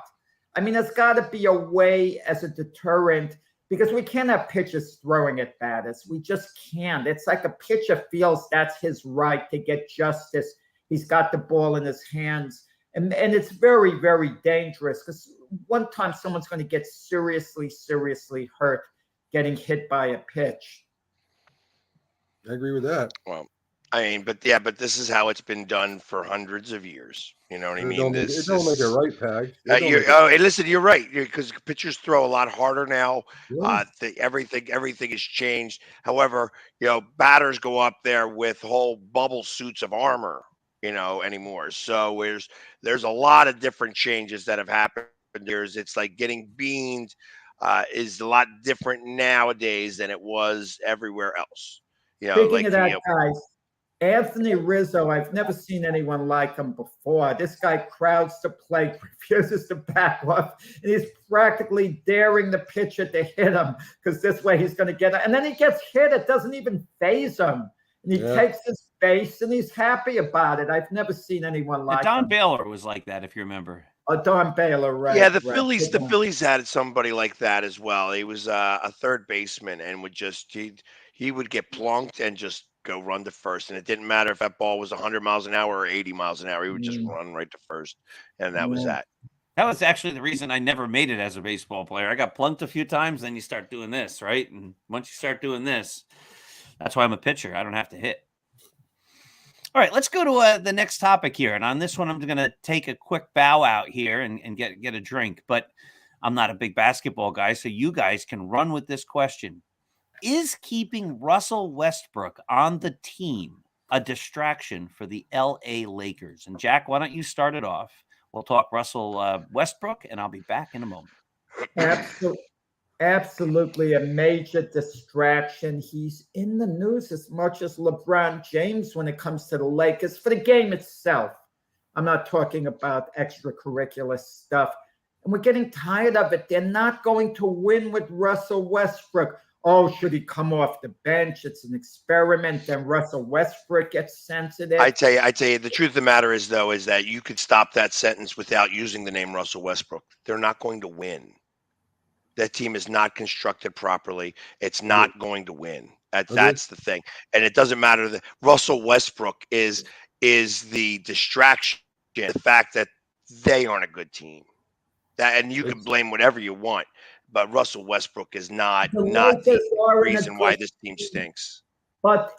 I mean, there's got to be a way as a deterrent because we can't have pitchers throwing at batters. We just can't. It's like a pitcher feels that's his right to get justice. He's got the ball in his hands. And it's very, very dangerous because one time someone's going to get seriously hurt getting hit by a pitch. I agree with that. Well, I mean, but this is how it's been done for hundreds of years. You know what I mean? It don't make it right, Pag. Listen, you're right because pitchers throw a lot harder now. Yeah. Everything has changed. However, batters go up there with whole bubble suits of armor. Anymore. So there's a lot of different changes that have happened. It's like getting beaned is a lot different nowadays than it was everywhere else. Speaking of that, guys, Anthony Rizzo, I've never seen anyone like him before. This guy crowds to play, refuses to back off, and he's practically daring the pitcher to hit him because this way he's going to get it. And then he gets hit. It doesn't even faze him. And he takes his base and he's happy about it. I've never seen anyone like Don him. Baylor was like that, if you remember. Don Baylor, right? Yeah, the right. Phillies. Good The one. Phillies had somebody like that as well. He was a third baseman and would just he would get plunked and just go run to first, and it didn't matter if that ball was 100 miles an hour or 80 miles an hour. He would just run right to first, and that was Yeah. that. That was actually the reason I never made it as a baseball player. I got plunked a few times, then you start doing this, right? And once you start doing this, that's why I'm a pitcher. I don't have to hit. All right, let's go to the next topic here. And on this one, I'm going to take a quick bow out here and get a drink. But I'm not a big basketball guy, so you guys can run with this question. Is keeping Russell Westbrook on the team a distraction for the LA Lakers? And Jack, why don't you start it off? We'll talk Russell Westbrook, and I'll be back in a moment. Absolutely a major distraction. He's in the news as much as LeBron James when it comes to the Lakers for the game itself. I'm not talking about extracurricular stuff. And we're getting tired of it. They're not going to win with Russell Westbrook. Oh, should he come off the bench? It's an experiment. Then Russell Westbrook gets sensitive. I tell you, the truth of the matter is that you could stop that sentence without using the name Russell Westbrook. They're not going to win. That team is not constructed properly. It's not going to win. That's the thing. And it doesn't matter that Russell Westbrook is the distraction, the fact that they aren't a good team. And you can blame whatever you want, but Russell Westbrook is not the reason why this team stinks. But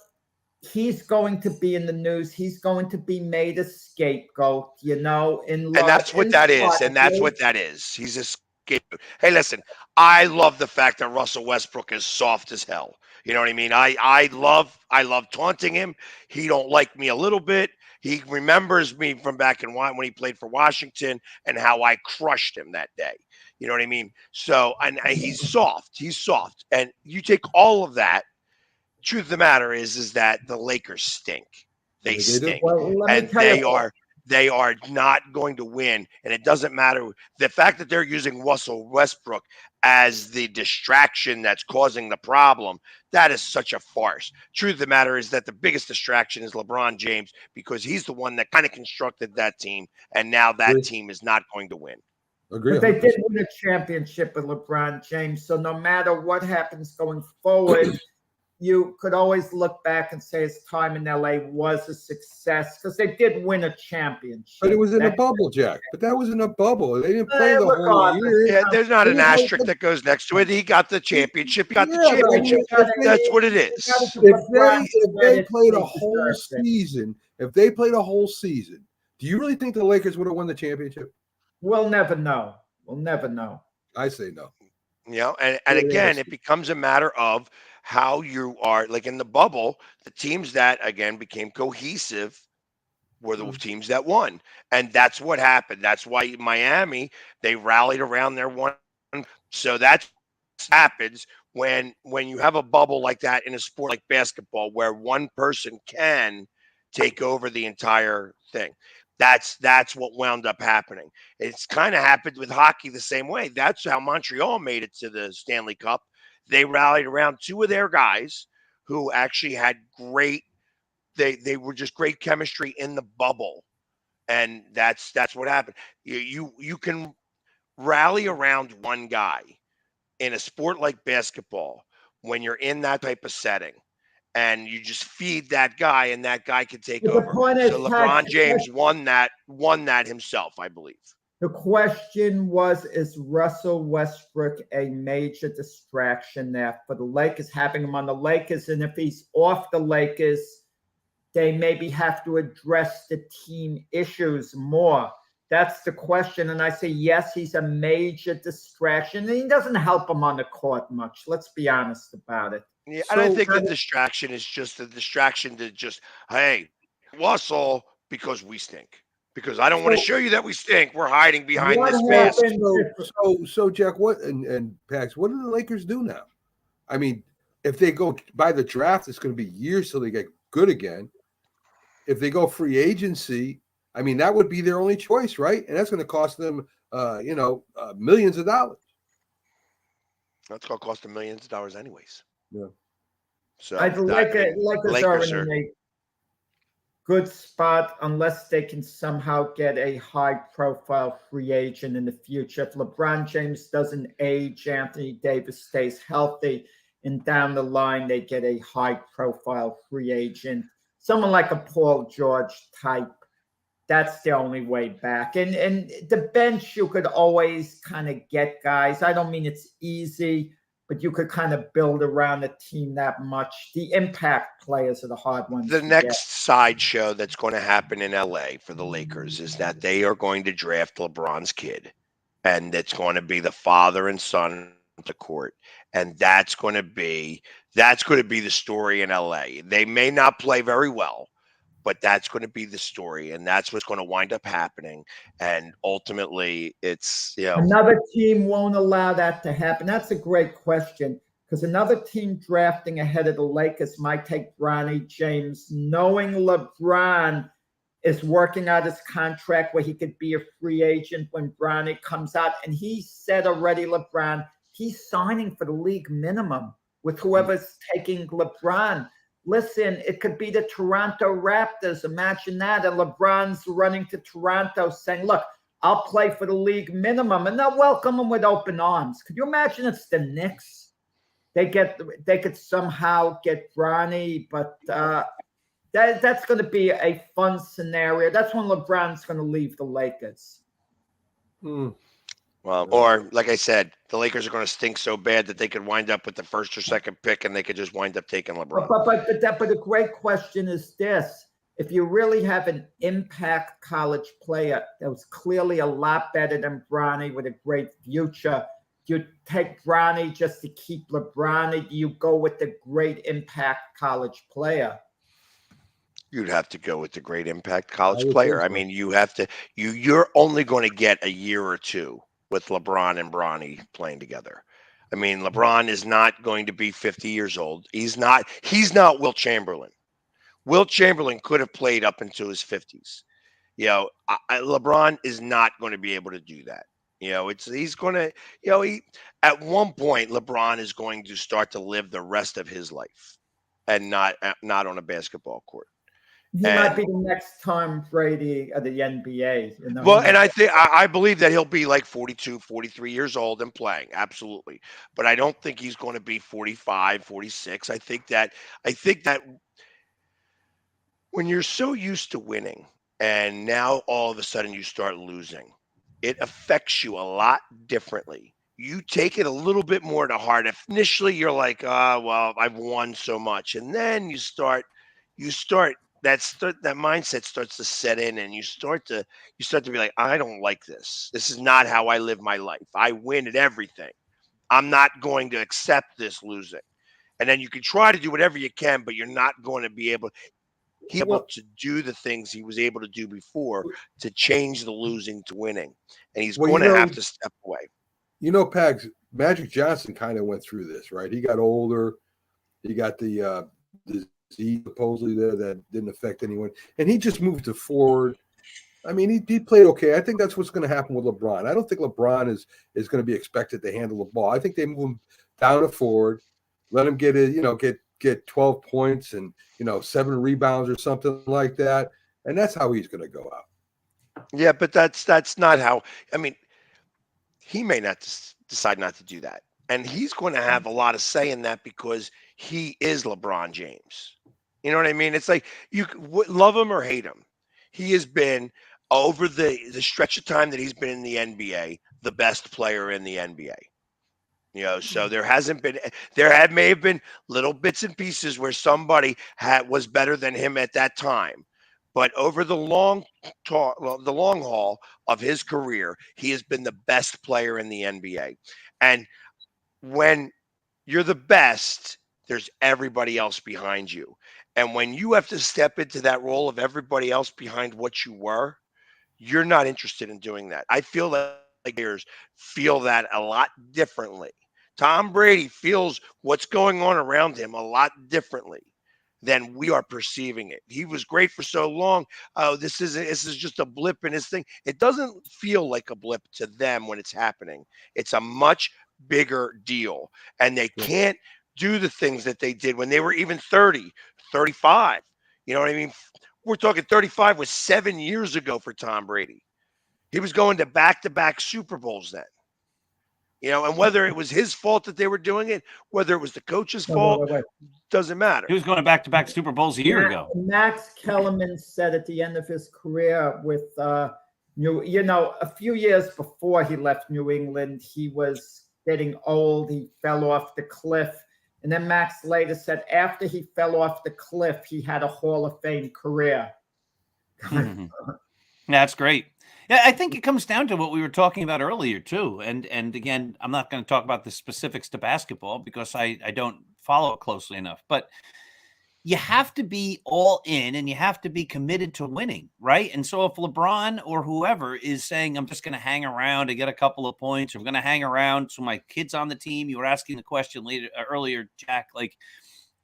he's going to be in the news. He's going to be made a scapegoat, and that's what that is. And that's what that is. He's a scapegoat. Hey, listen, I love the fact that Russell Westbrook is soft as hell. You know what I mean? I love taunting him. He don't like me a little bit. He remembers me from back in when he played for Washington and how I crushed him that day. You know what I mean? So, and he's soft. He's soft. And you take all of that. Truth of the matter is that the Lakers stink. They stink. And they are not going to win. And it doesn't matter. The fact that they're using Russell Westbrook as the distraction that's causing the problem, that is such a farce. Truth of the matter is that the biggest distraction is LeBron James, because he's the one that kind of constructed that team. And now that team is not going to win. Agree. But they did win a championship with LeBron James. So no matter what happens going forward, you could always look back and say his time in LA was a success because they did win a championship. But it was in a bubble, Jack. But that was in a bubble. They didn't play the whole year. Yeah, there's not an asterisk that goes next to it. He got the championship. He got the championship. That's what it is. If they played a whole season, do you really think the Lakers would have won the championship? We'll never know. We'll never know. I say no. And again, it becomes a matter of how you are, like in the bubble, the teams that again became cohesive were the teams that won. And that's what happened. That's why Miami, they rallied around their one. So that happens when you have a bubble like that in a sport like basketball, where one person can take over the entire thing. That's what wound up happening. It's kind of happened with hockey the same way. That's how Montreal made it to the Stanley Cup. They rallied around two of their guys who actually had great, they were just great chemistry in the bubble. And that's what happened. You can rally around one guy in a sport like basketball when you're in that type of setting. And you just feed that guy, and that guy can take over. So LeBron James won that himself, I believe. The question was, is Russell Westbrook a major distraction there for the Lakers, having him on the Lakers? And if he's off the Lakers, they maybe have to address the team issues more. That's the question. And I say, yes, he's a major distraction. And he doesn't help him on the court much. Let's be honest about it. Yeah, and I think the distraction is just a distraction to just, hey, Russell, because we stink. Because I don't want to show you that we stink. We're hiding behind this mask. So Jack, and Pax, what do the Lakers do now? I mean, if they go by the draft, it's going to be years till they get good again. If they go free agency, I mean, that would be their only choice, right? And that's going to cost them, millions of dollars. That's going to cost them millions of dollars anyways. Yeah. So I'd like it. Lakers are. good spot unless they can somehow get a high-profile free agent in the future. If LeBron James doesn't age, Anthony Davis stays healthy, and down the line they get a high-profile free agent, someone like a Paul George type. That's the only way back. And the bench, you could always kind of get guys. I don't mean it's easy, but you could kind of build around a team that much. The impact players are the hard ones. The next sideshow that's going to happen in LA for the Lakers is that they are going to draft LeBron's kid, and it's going to be the father and son to court, and that's going to be the story in LA. They may not play very well, but that's going to be the story, and that's what's going to wind up happening. And ultimately, it's, another team won't allow that to happen. That's a great question, because another team drafting ahead of the Lakers might take Bronny James, knowing LeBron is working out his contract where he could be a free agent when Bronny comes out. And he said already, LeBron, he's signing for the league minimum with whoever's taking LeBron. Listen, it could be the Toronto Raptors. Imagine that. And LeBron's running to Toronto saying, look, I'll play for the league minimum. And they'll welcome him with open arms. Could you imagine it's the Knicks? They could somehow get Bronny, but that's going to be a fun scenario. That's when LeBron's going to leave the Lakers. Well, or like I said, the Lakers are going to stink so bad that they could wind up with the first or second pick, and they could just wind up taking LeBron. But the great question is this: if you really have an impact college player that was clearly a lot better than Bronny with a great future, do you take Bronny just to keep LeBron, or do you go with the great impact college player? You'd have to go with the great impact college player. I mean, you're only going to get a year or two with LeBron and Bronny playing together. I mean, LeBron is not going to be 50 years old. He's not Wilt Chamberlain. Wilt Chamberlain could have played up into his 50s. LeBron is not going to be able to do that. He's going to, at one point, LeBron is going to start to live the rest of his life and not on a basketball court. He might be the next Tom Brady of the NBA. Well, and I believe that he'll be like 42, 43 years old and playing. Absolutely. But I don't think he's going to be 45, 46. I think that when you're so used to winning and now all of a sudden you start losing, it affects you a lot differently. You take it a little bit more to heart. Initially, you're like, well, I've won so much. And then you start that mindset starts to set in, and you start to be like, I don't like this. This is not how I live my life. I win at everything. I'm not going to accept this losing. And then you can try to do whatever you can, but you're not going to be able to do the things he was able to do before to change the losing to winning. And he's going to have to step away. Pags, Magic Johnson kind of went through this, right? He got older. He got the disease supposedly there that didn't affect anyone. And he just moved to forward. I mean, he played okay. I think that's what's going to happen with LeBron. I don't think LeBron is going to be expected to handle the ball. I think they move him down to forward, let him get 12 points and 7 rebounds or something like that, and that's how he's going to go out. Yeah, but that's not how. I mean, he may not decide not to do that, and he's going to have a lot of say in that because he is LeBron James. You know what I mean? It's like you love him or hate him. He has been, over the stretch of time that he's been in the NBA, the best player in the NBA. So there may have been little bits and pieces where somebody was better than him at that time. But over the long haul of his career, he has been the best player in the NBA. And when you're the best, there's everybody else behind you. And when you have to step into that role of everybody else behind what you were, you're not interested in doing that. I feel like players feel that a lot differently. Tom Brady feels what's going on around him a lot differently than we are perceiving it. He was great for so long. Oh, this is just a blip in his thing. It doesn't feel like a blip to them when it's happening. It's a much bigger deal. And they can't do the things that they did when they were even 30, 35. You know what I mean? we're talking 35 was 7 years ago for Tom Brady. He was going to back-to-back Super Bowls then. And whether it was his fault that they were doing it, whether it was the coach's fault, doesn't matter. He was going to back-to-back Super Bowls a year ago. Max Kellerman said at the end of his career with a few years before he left New England, he was getting old. He fell off the cliff. And then Max later said after he fell off the cliff, he had a Hall of Fame career. That's great. Yeah, I think it comes down to what we were talking about earlier too. And again, I'm not going to talk about the specifics to basketball because I don't follow it closely enough. But you have to be all in and you have to be committed to winning, right? And so if LeBron or whoever is saying, I'm just going to hang around to get a couple of points, or I'm going to hang around so my kid's on the team. You were asking the question earlier, Jack, like,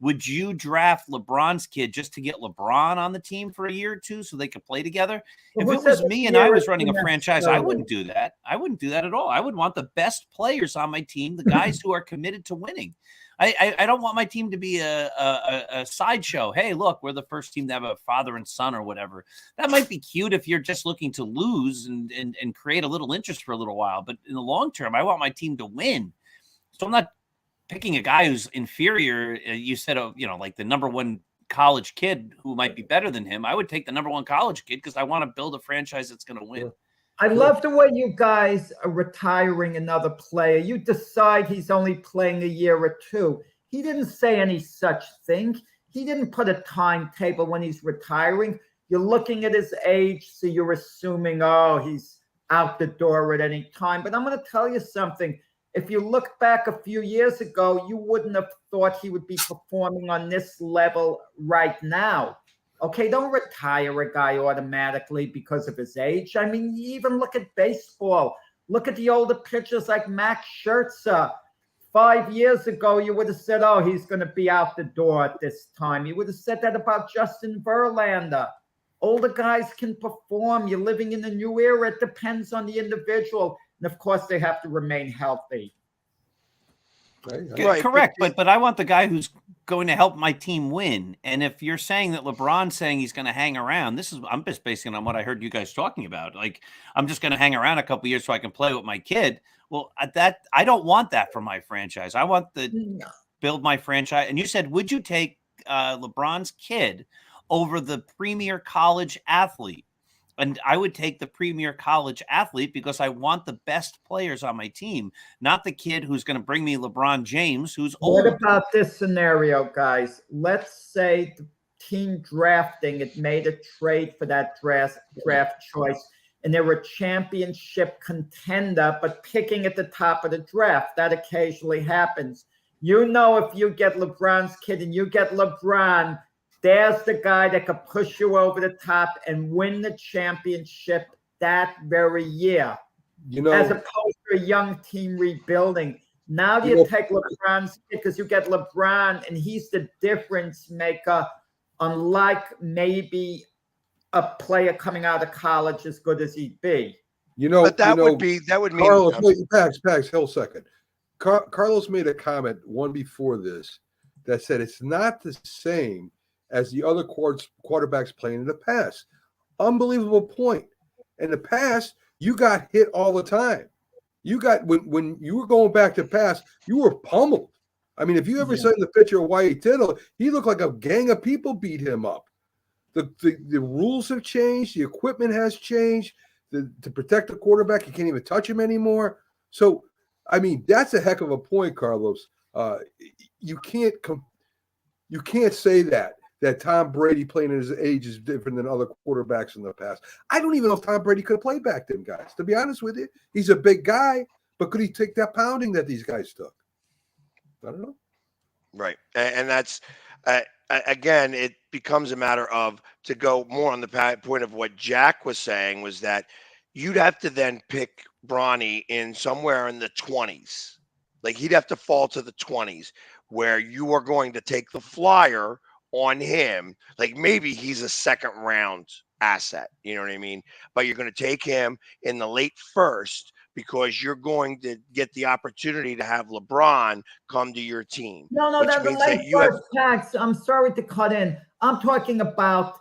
would you draft LeBron's kid just to get LeBron on the team for a year or two so they could play together? If it was me and I was running a franchise, I wouldn't do that. I wouldn't do that at all. I would want the best players on my team, the guys who are committed to winning. I don't want my team to be a sideshow. Hey, look, we're the first team to have a father and son or whatever. That might be cute if you're just looking to lose and create a little interest for a little while. But in the long term, I want my team to win. So I'm not picking a guy who's inferior. You said, like the number one college kid who might be better than him. I would take the number one college kid because I want to build a franchise that's going to win. I love the way you guys are retiring another player. You decide he's only playing a year or two. He didn't say any such thing. He didn't put a timetable when he's retiring. You're looking at his age, so you're assuming, he's out the door at any time. But I'm going to tell you something. If you look back a few years ago, you wouldn't have thought he would be performing on this level right now. Okay, don't retire a guy automatically because of his age. I mean, you even look at baseball. Look at the older pitchers like Max Scherzer. 5 years ago, you would have said, he's going to be out the door at this time. You would have said that about Justin Verlander. Older guys can perform. You're living in a new era. It depends on the individual. And of course, they have to remain healthy. Right, correct. But I want the guy who's going to help my team win. And if you're saying that LeBron's saying he's going to hang around, I'm just basing it on what I heard you guys talking about. Like, I'm just going to hang around a couple years so I can play with my kid. Well, I don't want that for my franchise. I want to build my franchise. And you said, would you take LeBron's kid over the premier college athlete? And I would take the premier college athlete because I want the best players on my team, not the kid who's going to bring me LeBron James, who's old. What about this scenario, guys? Let's say the team drafting, it made a trade for that draft choice, and they were a championship contender, but picking at the top of the draft. That occasionally happens. If you get LeBron's kid and you get LeBron, there's the guy that could push you over the top and win the championship that very year. As opposed to a young team rebuilding. Now do you take LeBron's because you get LeBron and he's the difference maker, unlike maybe a player coming out of college as good as he'd be. But that would mean Carlos, Pags, hold a second. Carlos made a comment one before this that said it's not the same as the other quarterbacks playing in the past. Unbelievable point. In the past, you got hit all the time. You got when you were going back to pass, you were pummeled. I mean, if you ever saw the picture of Whitey Tittle, he looked like a gang of people beat him up. The rules have changed. The equipment has changed. To protect the quarterback, you can't even touch him anymore. So, I mean, that's a heck of a point, Carlos. You can't say that Tom Brady playing at his age is different than other quarterbacks in the past. I don't even know if Tom Brady could play back then, guys. To be honest with you, he's a big guy, but could he take that pounding that these guys took? I don't know. Right, and that's again, it becomes a matter of, to go more on the point of what Jack was saying, was that you'd have to then pick Bronny in somewhere in the 20s. Like, he'd have to fall to the 20s, where you are going to take the flyer on him. Like, maybe he's a second round asset, you know what I mean? But you're going to take him in the late first because you're going to get the opportunity to have LeBron come to your team. No, that's the late first tax. I'm sorry to cut in. I'm talking about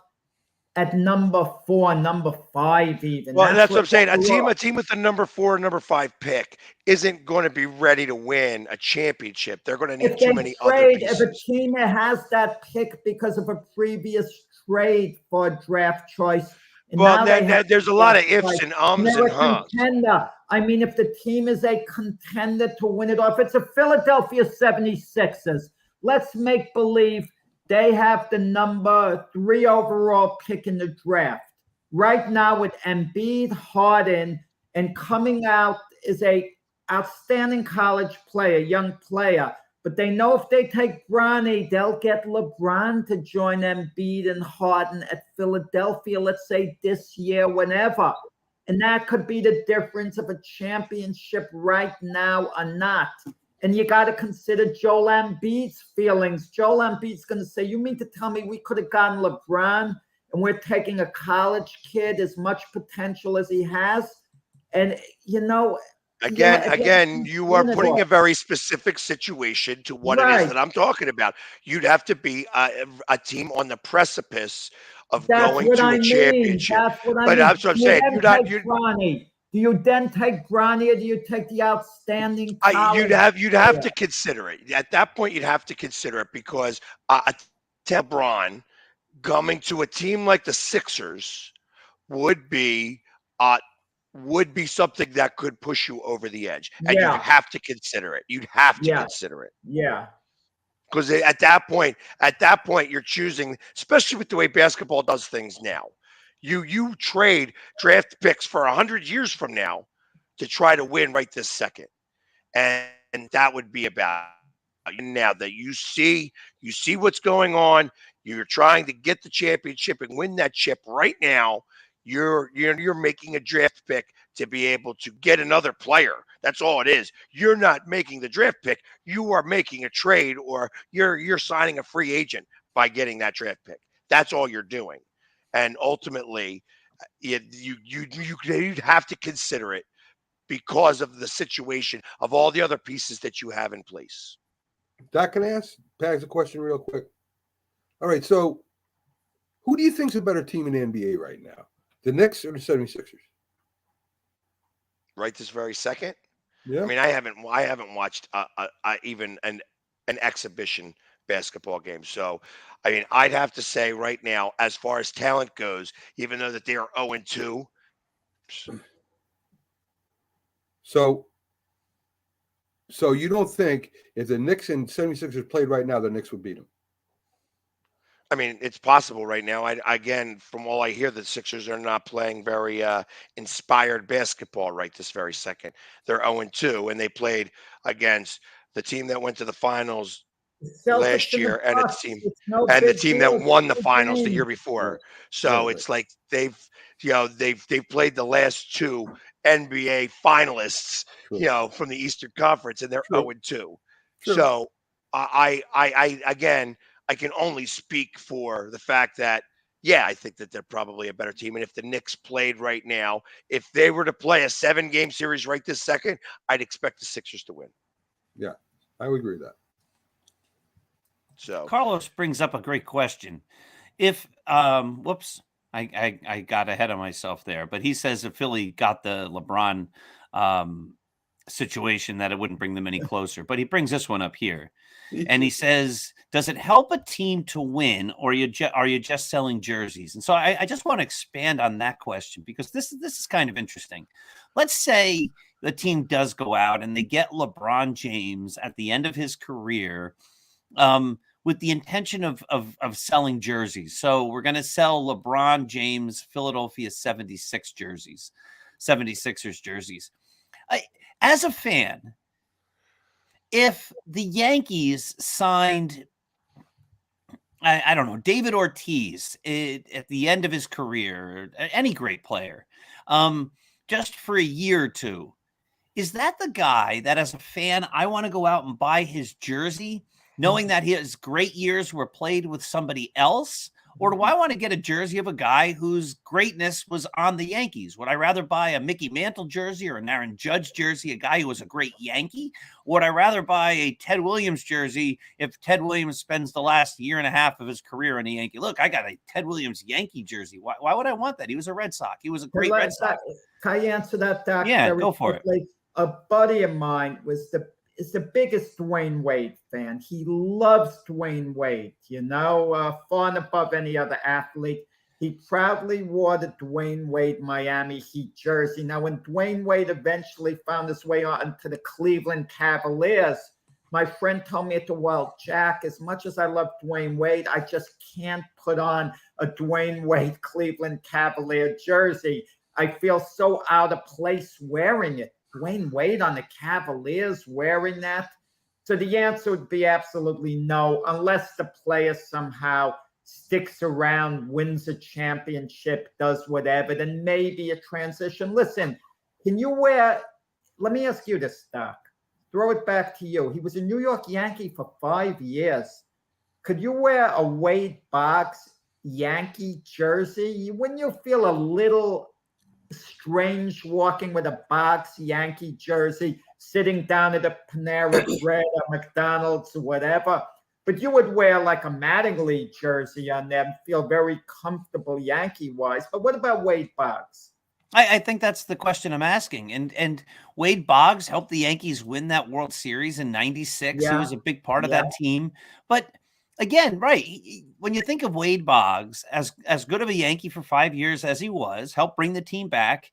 at number 4, number 5 even. Well, that's what I'm saying. A overall- team with the number 4, number 5 pick isn't going to be ready to win a championship. They're going to need If too they many other trade, if a pieces. team that has that pick because of a previous trade for a draft choice, and Well, now they have there's a lot of draft ifs choice, and ums they're and a hums. contender. I mean, if the team is a contender to win it off, it's a Philadelphia 76ers. Let's make believe they have the number 3 overall pick in the draft. Right now with Embiid, Harden, and coming out is a outstanding college player, young player. But they know if they take Bronny, they'll get LeBron to join Embiid and Harden at Philadelphia, let's say this year, whenever. And that could be the difference of a championship right now or not. And you got to consider Joel Embiid's feelings. Joel Embiid's going to say, you mean to tell me we could have gotten LeBron and we're taking a college kid as much potential as he has? And, you know, Again, you are putting a very specific situation to what it is that I'm talking about. You'd have to be a team on the precipice of going to a championship. That's what I But mean. that's what I'm saying. You're not. Bronny. Do you then take Bronny, or do you take the outstanding? You'd have to consider it. At that point, you'd have to consider it because LeBron coming to a team like the Sixers would be something that could push you over the edge, and you'd have to consider it. You'd have to consider it. Yeah. Because at that point, you're choosing, especially with the way basketball does things now. You trade draft picks for 100 years from now to try to win right this second, and that would be about now that you see what's going on. You're trying to get the championship and win that chip right now. You're making a draft pick to be able to get another player. That's all it is. You're not making the draft pick. You are making a trade, or you're signing a free agent by getting that draft pick. That's all you're doing. And ultimately, you'd have to consider it because of the situation of all the other pieces that you have in place. Doc, can I ask Pags a question real quick? All right, so who do you think's a better team in the NBA right now? The Knicks or the 76ers? Right this very second? Yeah. I mean, I haven't watched even an exhibition basketball game. So, I mean, I'd have to say right now, as far as talent goes, even though that they are 0-2. So you don't think if the Knicks and 76ers played right now, the Knicks would beat them? I mean, it's possible right now. Again, from all I hear, the Sixers are not playing very inspired basketball right this very second. They're 0-2, and they played against the team that went to the finals last year, and the team that won the finals the year before. So it's like they've played the last 2 NBA finalists, from the Eastern Conference, and they're 0-2. So I can only speak for the fact that, I think that they're probably a better team. And if the Knicks played right now, if they were to play a 7-game series right this second, I'd expect the Sixers to win. Yeah, I would agree with that. So Carlos brings up a great question. If I got ahead of myself there, but he says if Philly got the LeBron situation, that it wouldn't bring them any closer. But he brings this one up here. And he says, does it help a team to win, or are you just selling jerseys? And so I just want to expand on that question, because this is kind of interesting. Let's say the team does go out and they get LeBron James at the end of his career with the intention of selling jerseys. So we're going to sell LeBron James Philadelphia 76ers jerseys. As a fan, if the Yankees signed, I don't know, David Ortiz at the end of his career, any great player, just for a year or two, is that the guy that as a fan, I want to go out and buy his jersey, knowing that his great years were played with somebody else? Or do I want to get a jersey of a guy whose greatness was on the Yankees? Would I rather buy a Mickey Mantle jersey or an Aaron Judge jersey, a guy who was a great Yankee? Or would I rather buy a Ted Williams jersey if Ted Williams spends the last year and a half of his career in a Yankee? Look, I got a Ted Williams Yankee jersey. Why would I want that? He was a Red Sox. He was a great Red Sox. Can I answer that, Doc? Yeah, very go for it. quickly? A buddy of mine is the biggest Dwayne Wade fan. He loves Dwayne Wade, far and above any other athlete. He proudly wore the Dwayne Wade Miami Heat jersey. Now, when Dwayne Wade eventually found his way on to the Cleveland Cavaliers, my friend told me well, Jack, as much as I love Dwayne Wade, I just can't put on a Dwayne Wade Cleveland Cavalier jersey. I feel so out of place wearing it. Dwayne Wade on the Cavaliers wearing that? So the answer would be absolutely no, unless the player somehow sticks around, wins a championship, does whatever, then maybe a transition. Listen, let me ask you this, Doc. Throw it back to you. He was a New York Yankee for 5 years. Could you wear a Wade Boggs Yankee jersey? Wouldn't you feel a little strange walking with a Boggs Yankee jersey, sitting down at a Panera Bread or McDonald's or whatever? But you would wear like a Mattingly jersey on them, feel very comfortable Yankee-wise. But what about Wade Boggs? I think that's the question I'm asking. And Wade Boggs helped the Yankees win that World Series in '96. Yeah. He was a big part of that team. But again, right, when you think of Wade Boggs, as good of a Yankee for 5 years as he was, helped bring the team back,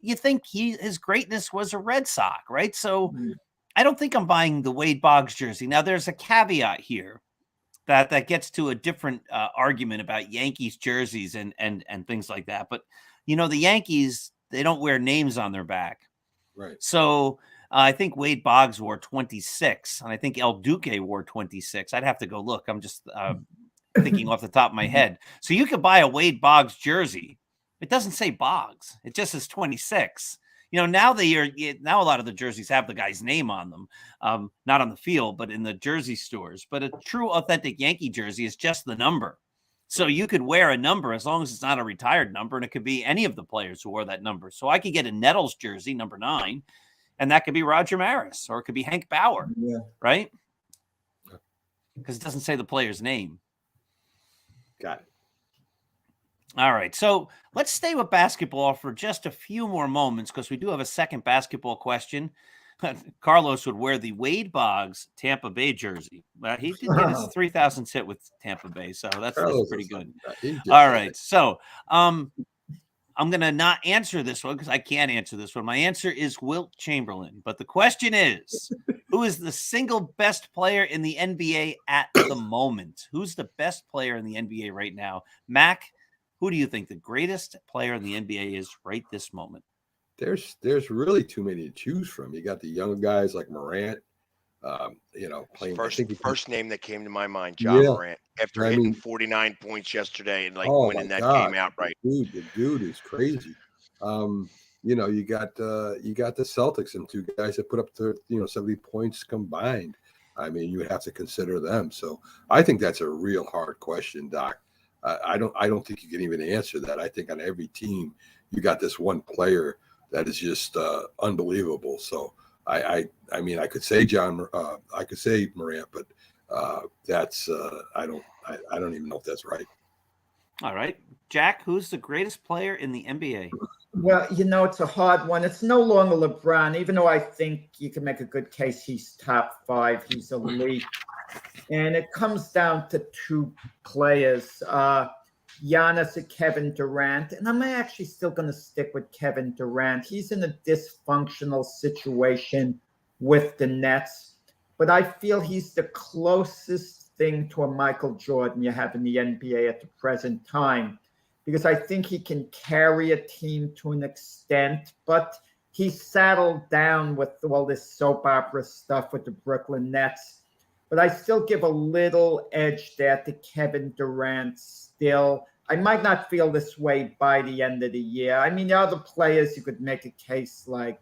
you think his greatness was a Red Sox, right? So I don't think I'm buying the Wade Boggs jersey. Now, there's a caveat here that gets to a different argument about Yankees jerseys and things like that. But, the Yankees, they don't wear names on their back. Right. So I think Wade Boggs wore 26, and I think El Duque wore 26. I'd have to go look. I'm just thinking off the top of my head. So you could buy a Wade Boggs jersey. It doesn't say Boggs. It just says 26. Now a lot of the jerseys have the guy's name on them, not on the field, but in the jersey stores. But a true, authentic Yankee jersey is just the number. So you could wear a number as long as it's not a retired number, and it could be any of the players who wore that number. So I could get a Nettles jersey, number 9, and that could be Roger Maris, or it could be Hank Bauer, right? Because it doesn't say the player's name. Got it. All right, so let's stay with basketball for just a few more moments, because we do have a second basketball question. Carlos would wear the Wade Boggs Tampa Bay jersey. He did get his 3,000th hit with Tampa Bay, so that's pretty good. All right, so I'm going to not answer this one because I can't answer this one. My answer is Wilt Chamberlain, but the question is, who is the single best player in the NBA at the moment? Who's the best player in the NBA right now? Mac, who do you think the greatest player in the NBA is right this moment? There's really too many to choose from. You got the young guys like Morant, playing. First name that came to my mind, John Morant, after hitting 49 points yesterday and winning that game outright. The dude is crazy. You got the Celtics and two guys that put up 70 points combined. I mean, you have to consider them. So I think that's a real hard question, Doc. I don't think you can even answer that. I think on every team you got this one player that is just unbelievable. So I mean, I could say I could say Morant, but that's I don't even know if that's right. All right, Jack, who's the greatest player in the NBA? Well, it's a hard one. It's no longer LeBron, even though I think you can make a good case he's top 5. He's elite. And it comes down to two players, Giannis and Kevin Durant. And I'm actually still going to stick with Kevin Durant. He's in a dysfunctional situation with the Nets, but I feel he's the closest thing to a Michael Jordan you have in the NBA at the present time, because I think he can carry a team to an extent, but he's saddled down with all this soap opera stuff with the Brooklyn Nets. But I still give a little edge there to Kevin Durant still. I might not feel this way by the end of the year. I mean, the other players, you could make a case like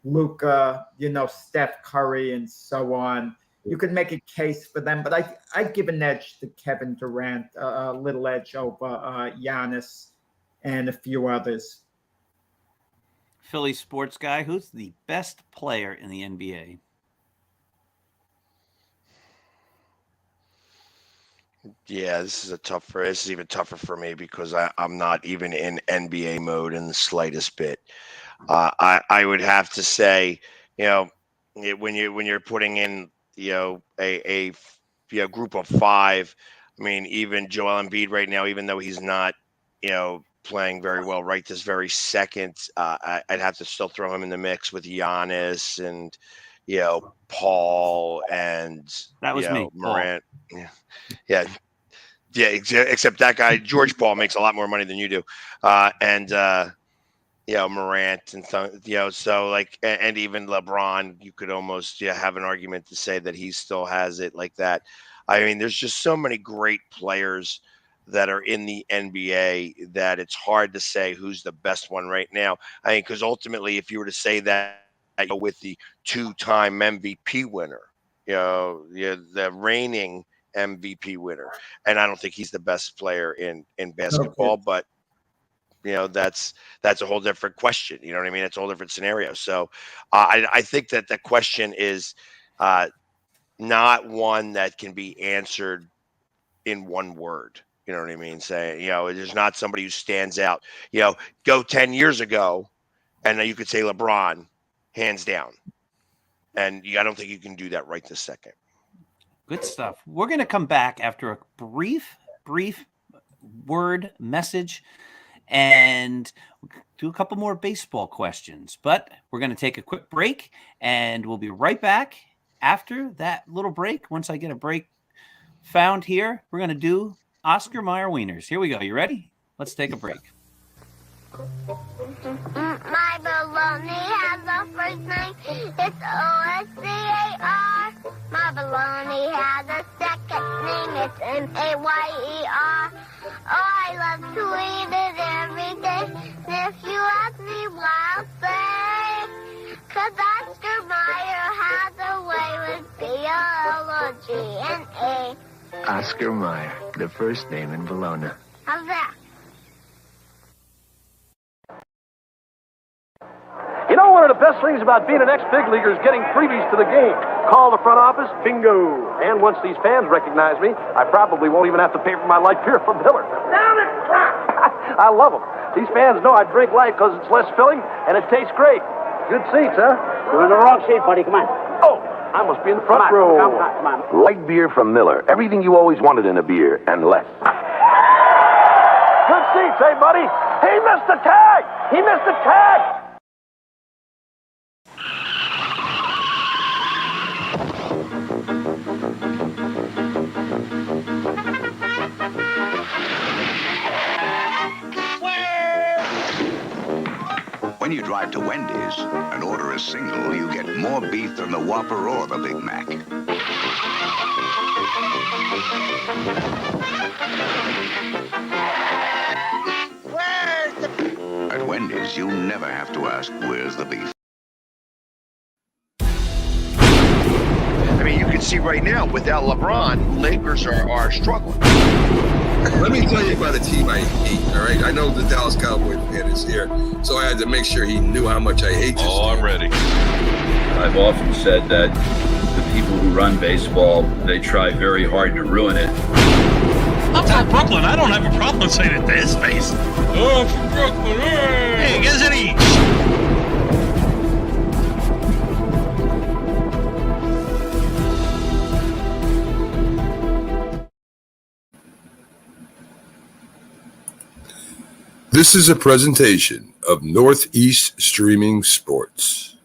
Luka, Steph Curry, and so on. you could make a case for them, but I'd give an edge to Kevin Durant, a little edge over Giannis and a few others. Philly sports guy, who's the best player in the NBA? Yeah, this is even tougher for me because I'm not even in NBA mode in the slightest bit. I would have to say, when you're putting in, a group of five. I mean, even Joel Embiid right now, even though he's not, playing very well right this very second, I'd have to still throw him in the mix with Giannis and, Paul and that was me, Morant. Paul. Yeah. Except that guy, George Paul, makes a lot more money than you do. Morant and so like, and even LeBron, you could almost have an argument to say that he still has it like that. I mean, there's just so many great players that are in the NBA that it's hard to say who's the best one right now. I mean, because ultimately, if you were to say that with the two-time MVP winner, the reigning MVP winner, and I don't think he's the best player in basketball, but that's a whole different question. You know what I mean? It's a whole different scenario. So I think that the question is not one that can be answered in one word. You know what I mean? Saying, there's not somebody who stands out. Go 10 years ago, and you could say LeBron, hands down. And I don't think you can do that right this second. Good stuff. We're going to come back after a brief word message and do a couple more baseball questions. But we're going to take a quick break, and we'll be right back after that little break. Once I get a break found here, we're going to do Oscar Mayer Wieners. Here we go. You ready? Let's take a break. My baloney has a first name. It's O-S-C-A-R. My baloney has a second name. It's M-A-Y-E-R. Oh, I love to eat it every day. And if you ask me why, I'll say, 'cause Oscar Mayer has a way with B-O-L-O-G-N-A. Oscar Mayer, the first name in Bologna. How's that? You know, one of the best things about being an ex-big leaguer is getting freebies to the game. Call the front office, bingo. And once these fans recognize me, I probably won't even have to pay for my light beer from Miller. Down it, I love them. These fans know I drink light because it's less filling and it tastes great. Good seats, huh? You're in the wrong seat, buddy. Come on. Oh, I must be in the front row. Come on. Light beer from Miller. Everything you always wanted in a beer and less. Good seats, hey, buddy. He missed the tag. He missed the tag. When you drive to Wendy's and order a single, you get more beef than the Whopper or the Big Mac. At Wendy's, you never have to ask, where's the beef? I mean, you can see right now, without LeBron, Lakers are struggling. Let me tell you about a team I hate, all right? I know the Dallas Cowboys fan is here, so I had to make sure he knew how much I hate this team. I'm ready. I've often said that the people who run baseball, they try very hard to ruin it. I'm from Brooklyn. I don't have a problem saying it to his face. Oh, I'm from Brooklyn. Hey, guess any... This is a presentation of Northeast Streaming Sports.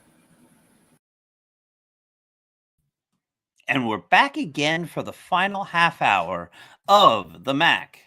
And we're back again for the final half hour of the Mac,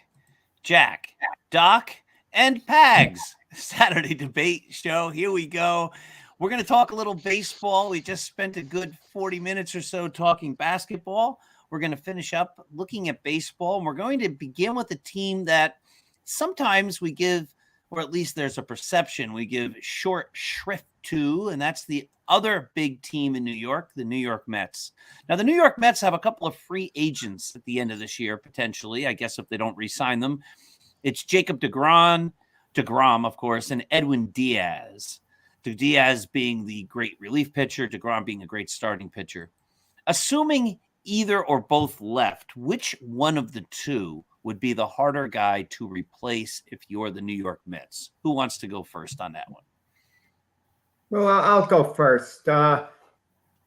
Jack, Doc, and Pags Saturday debate show. Here we go. We're going to talk a little baseball. We just spent a good 40 minutes or so talking basketball. We're going to finish up looking at baseball, and we're going to begin with a team that sometimes we give or at least there's a perception we give short shrift to, and that's the other big team in New York, the New York Mets. Now, the New York Mets have a couple of free agents at the end of this year, potentially, I guess if they don't re-sign them. It's Jacob DeGrom, of course, and Edwin Diaz. Diaz being the great relief pitcher, DeGrom being a great starting pitcher. Assuming either or both left, which one of the two would be the harder guy to replace if you're the New York Mets? Who wants to go first on that one? Well, I'll go first.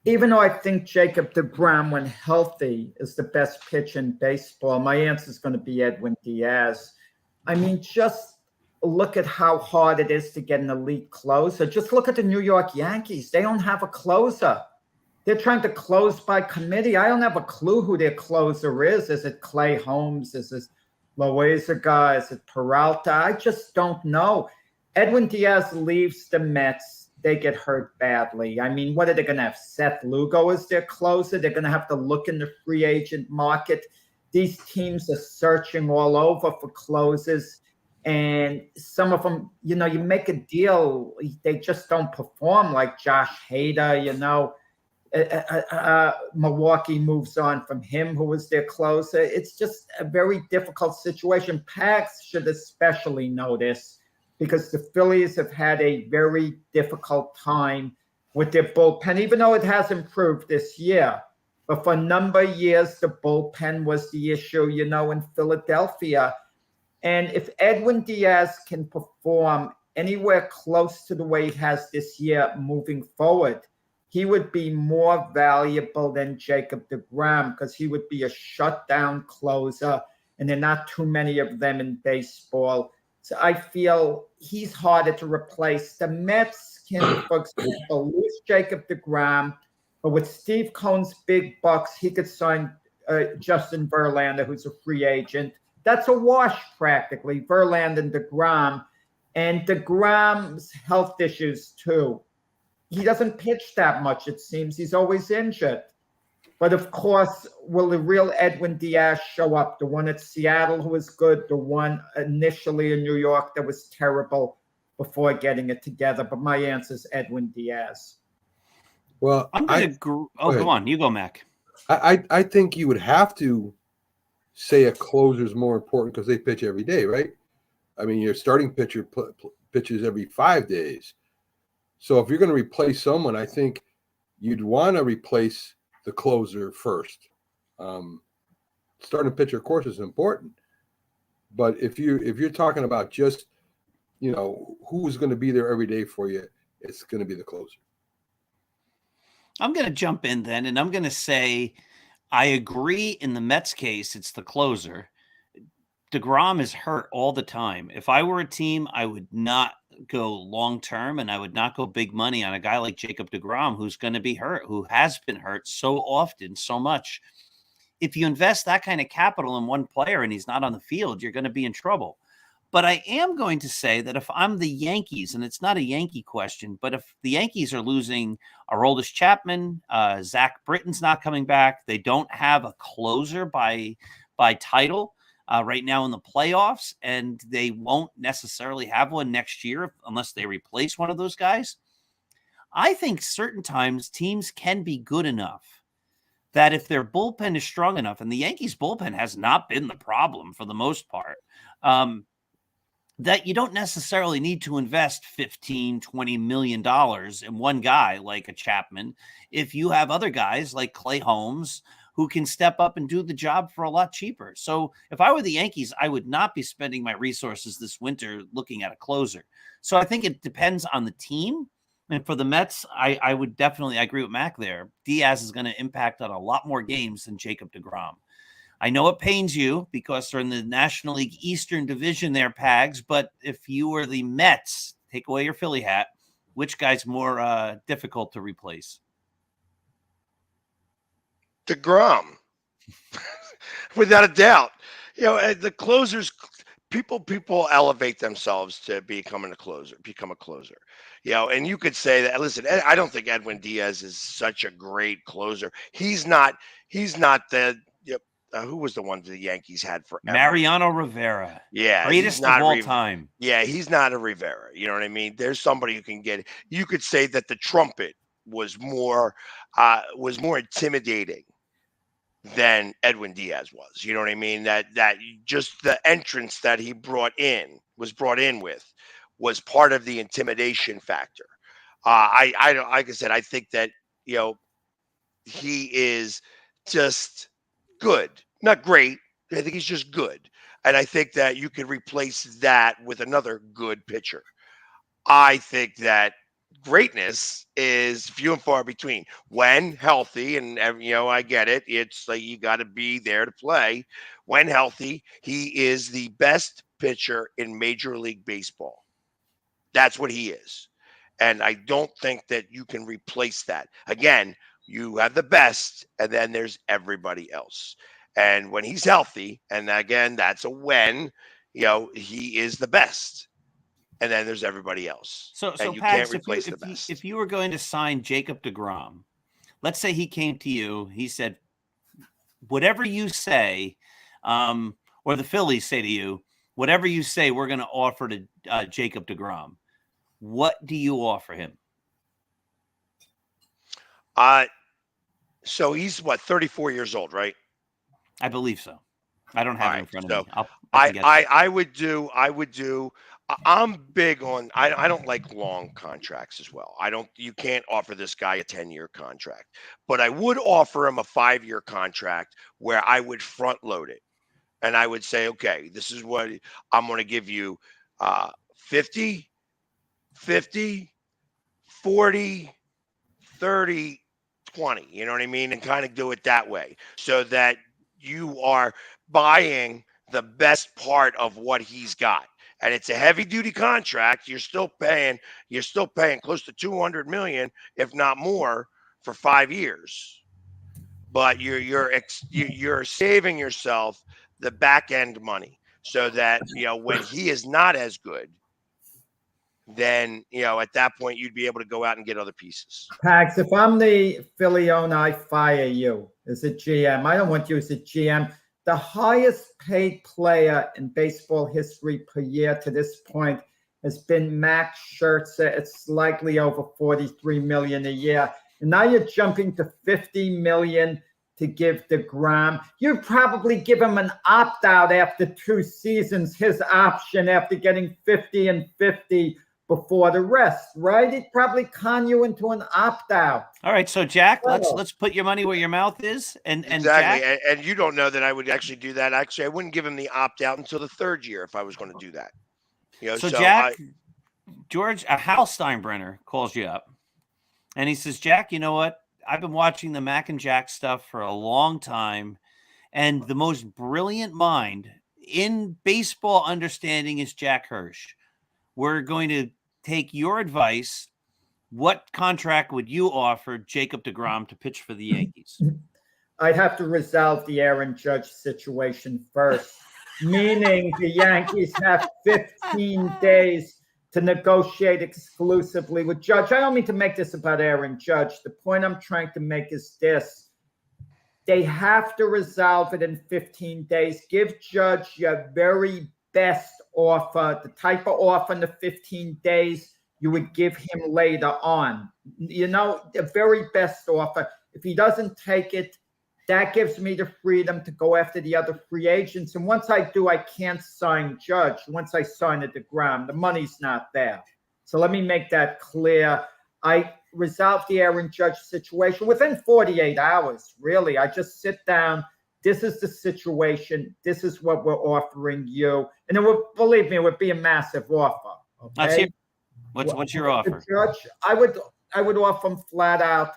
Even though I think Jacob DeGrom, when healthy, is the best pitch in baseball, my answer is going to be Edwin Diaz. I mean, just look at how hard it is to get an elite closer. Just look at the New York Yankees. They don't have a closer. They're trying to close by committee. I don't have a clue who their closer is. Is it Clay Holmes? Is it Loaizaga? Is it Peralta? I just don't know. Edwin Diaz leaves the Mets. They get hurt badly. I mean, what are they going to have? Seth Lugo as their closer? They're going to have to look in the free agent market. These teams are searching all over for closers. And some of them, you make a deal, they just don't perform, like Josh Hader, Milwaukee moves on from him, who was their closer. It's just a very difficult situation. Pags should especially know this because the Phillies have had a very difficult time with their bullpen, even though it has improved this year. But for a number of years, the bullpen was the issue, in Philadelphia. And if Edwin Diaz can perform anywhere close to the way he has this year moving forward, he would be more valuable than Jacob DeGrom because he would be a shutdown closer, and there are not too many of them in baseball. So I feel he's harder to replace. The Mets can, for example, lose Jacob DeGrom, but with Steve Cohen's big bucks, he could sign Justin Verlander, who's a free agent. That's a wash practically, Verlander and DeGrom. And DeGrom's health issues too. He doesn't pitch that much, it seems. He's always injured. But of course, will the real Edwin Diaz show up? The one at Seattle who was good, the one initially in New York that was terrible before getting it together. But my answer is Edwin Diaz. Well, I'm going to go on. You go, Mac. I think you would have to say a closer is more important because they pitch every day, right? I mean, your starting pitcher pitches every 5 days. So if you're going to replace someone, I think you'd want to replace the closer first. Starting pitcher, of course, is important. But if you're talking about just, who's going to be there every day for you, it's going to be the closer. I'm going to jump in then, and I'm going to say I agree in the Mets case, it's the closer. DeGrom is hurt all the time. If I were a team, I would not go long-term, and I would not go big money on a guy like Jacob DeGrom, who's going to be hurt, who has been hurt so often, so much. If you invest that kind of capital in one player and he's not on the field, you're going to be in trouble. But I am going to say that if I'm the Yankees, and it's not a Yankee question, but if the Yankees are losing Aroldis Chapman, Zach Britton's not coming back, they don't have a closer by title right now in the playoffs, and they won't necessarily have one next year unless they replace one of those guys. I think certain times teams can be good enough that if their bullpen is strong enough, and the Yankees bullpen has not been the problem for the most part, that you don't necessarily need to invest $15, $20 million in one guy like a Chapman if you have other guys like Clay Holmes who can step up and do the job for a lot cheaper. So if I were the Yankees, I would not be spending my resources this winter looking at a closer. So I think it depends on the team. And for the Mets, I would definitely agree with Mac there. Diaz is going to impact on a lot more games than Jacob DeGrom. I know it pains you because they're in the National League Eastern Division there, Pags, but if you were the Mets, take away your Philly hat, which guy's more difficult to replace? DeGrom, without a doubt. The closers, people elevate themselves to become a closer. And you could say that. Listen, I don't think Edwin Diaz is such a great closer. He's not the who was the one the Yankees had forever? Mariano Rivera. Yeah, Greatest of all time. Yeah, he's not a Rivera. You know what I mean? There's somebody who can get it. You could say that the trumpet was more intimidating than Edwin Diaz was. You know what I mean? That just the entrance that he was brought in with was part of the intimidation factor. I like I said, I think that, you know, he is just good, not great. I think he's just good. And I think that you could replace that with another good pitcher. I think that greatness is few and far between when healthy. And, you know, I get it. It's like you got to be there to play. When healthy, he is the best pitcher in Major League Baseball. That's what he is. And I don't think that you can replace that. Again, you have the best, and then there's everybody else. And when he's healthy, and again, that's a when, you know, he is the best. And then there's everybody else. So and you Pags, can't replace the best. If you were going to sign Jacob deGrom, let's say he came to you, he said, whatever you say, or the Phillies say to you, whatever you say, we're going to offer to Jacob deGrom. What do you offer him? So he's 34 years old, right? I believe so. I don't have it in front of me. I'm big on, I don't like long contracts as well. You can't offer this guy a 10-year contract, but I would offer him a 5-year contract where I would front load it. And I would say, okay, this is what I'm going to give you, 50, 40, 30, 20, you know what I mean? And kind of do it that way so that you are buying the best part of what he's got. And it's a heavy duty contract. You're still paying close to $200 million, if not more, for 5 years. But you're saving yourself the back end money so that, you know, when he is not as good, then, you know, at that point you'd be able to go out and get other pieces. Pags, if I'm the Philly owner, I fire you as a GM. I don't want you as a GM. The highest paid player in baseball history per year to this point has been Max Scherzer. It's slightly over $43 million a year. And now you're jumping to $50 million to give deGrom. You'd probably give him an opt-out after 2 seasons, his option after getting 50 and 50 before the rest, right? He'd probably con you into an opt-out. All right, so Jack, let's put your money where your mouth is. And exactly. Jack, and you don't know that I would actually do that. Actually, I wouldn't give him the opt-out until the 3rd year if I was going to do that. You know, so Jack, George, Hal Steinbrenner calls you up, and he says, Jack, you know what? I've been watching the Mac and Jack stuff for a long time, and the most brilliant mind in baseball understanding is Jack Hirsch. We're going to take your advice. What contract would you offer Jacob deGrom to pitch for the Yankees? I'd have to resolve the Aaron Judge situation first, meaning the Yankees have 15 days to negotiate exclusively with Judge. I don't mean to make this about Aaron Judge. The point I'm trying to make is this. They have to resolve it in 15 days. Give Judge your very best offer, the type of offer in the 15 days you would give him later on. You know, the very best offer. If he doesn't take it, that gives me the freedom to go after the other free agents. And once I do, I can't sign Judge. Once I sign it deGrom, the money's not there. So let me make that clear. I resolved the Aaron Judge situation within 48 hours, really. I just sit down. This is the situation. This is what we're offering you. And it would, believe me, it would be a massive offer. Okay? What's your offer? Judge, I would offer him flat out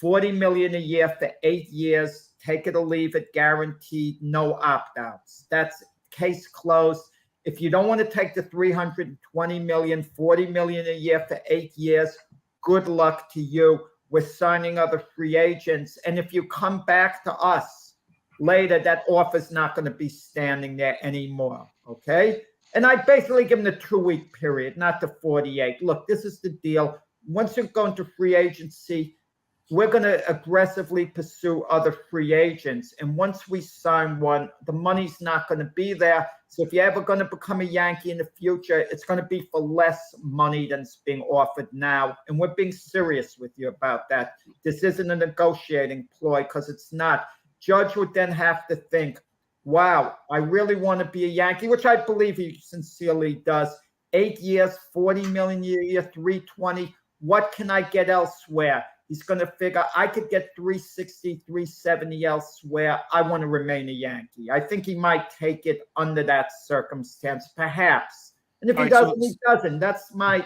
$40 million a year for 8 years. Take it or leave it, guaranteed, no opt-outs. That's case closed. If you don't want to take the $320 million, $40 million a year for 8 years, good luck to you. We're signing other free agents. And if you come back to us later, that offer's not going to be standing there anymore, okay? And I basically give them the 2-week period, not the 48. Look, this is the deal. Once you go into free agency, we're going to aggressively pursue other free agents. And once we sign one, the money's not going to be there. So if you're ever going to become a Yankee in the future, it's going to be for less money than is being offered now. And we're being serious with you about that. This isn't a negotiating ploy, because it's not. Judge would then have to think, wow, I really want to be a Yankee, which I believe he sincerely does. 8 years, $40 million a year, $320. What can I get elsewhere? He's going to figure I could get $360, $370 elsewhere. I want to remain a Yankee. I think he might take it under that circumstance, perhaps. And if he doesn't, he doesn't. That's my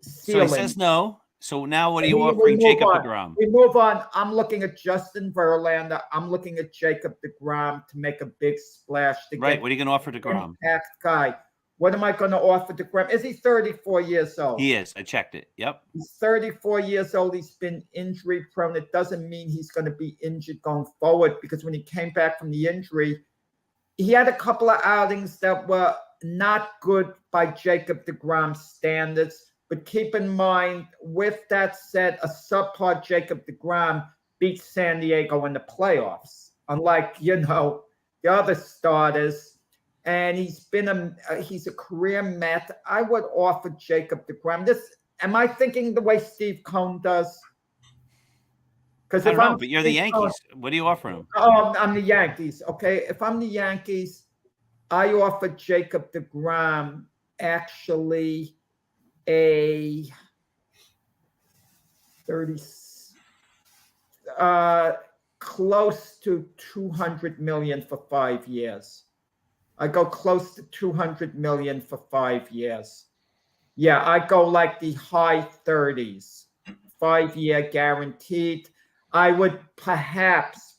ceiling. So he says no. So now what are you offering Jacob deGrom? We move on. I'm looking at Justin Verlander. I'm looking at Jacob deGrom to make a big splash. Right. What are you going to offer deGrom? Impact guy. What am I going to offer deGrom? Is he 34 years old? He is. I checked it. Yep. He's 34 years old. He's been injury prone. It doesn't mean he's going to be injured going forward, because when he came back from the injury, he had a couple of outings that were not good by Jacob deGrom standards. But keep in mind, with that said, a subpar Jacob deGrom beat San Diego in the playoffs, unlike, the other starters. And he's a career Met. I would offer Jacob deGrom. Am I thinking the way Steve Cohen does? Because if but you're the Yankees. What are you offering him? I'm the Yankees. Okay, if I'm the Yankees, I offer Jacob deGrom actually a 30, close to $200 million for 5 years. I go close to $200 million for 5 years. Yeah, I go like the high 30s, 5-year guaranteed. I would perhaps,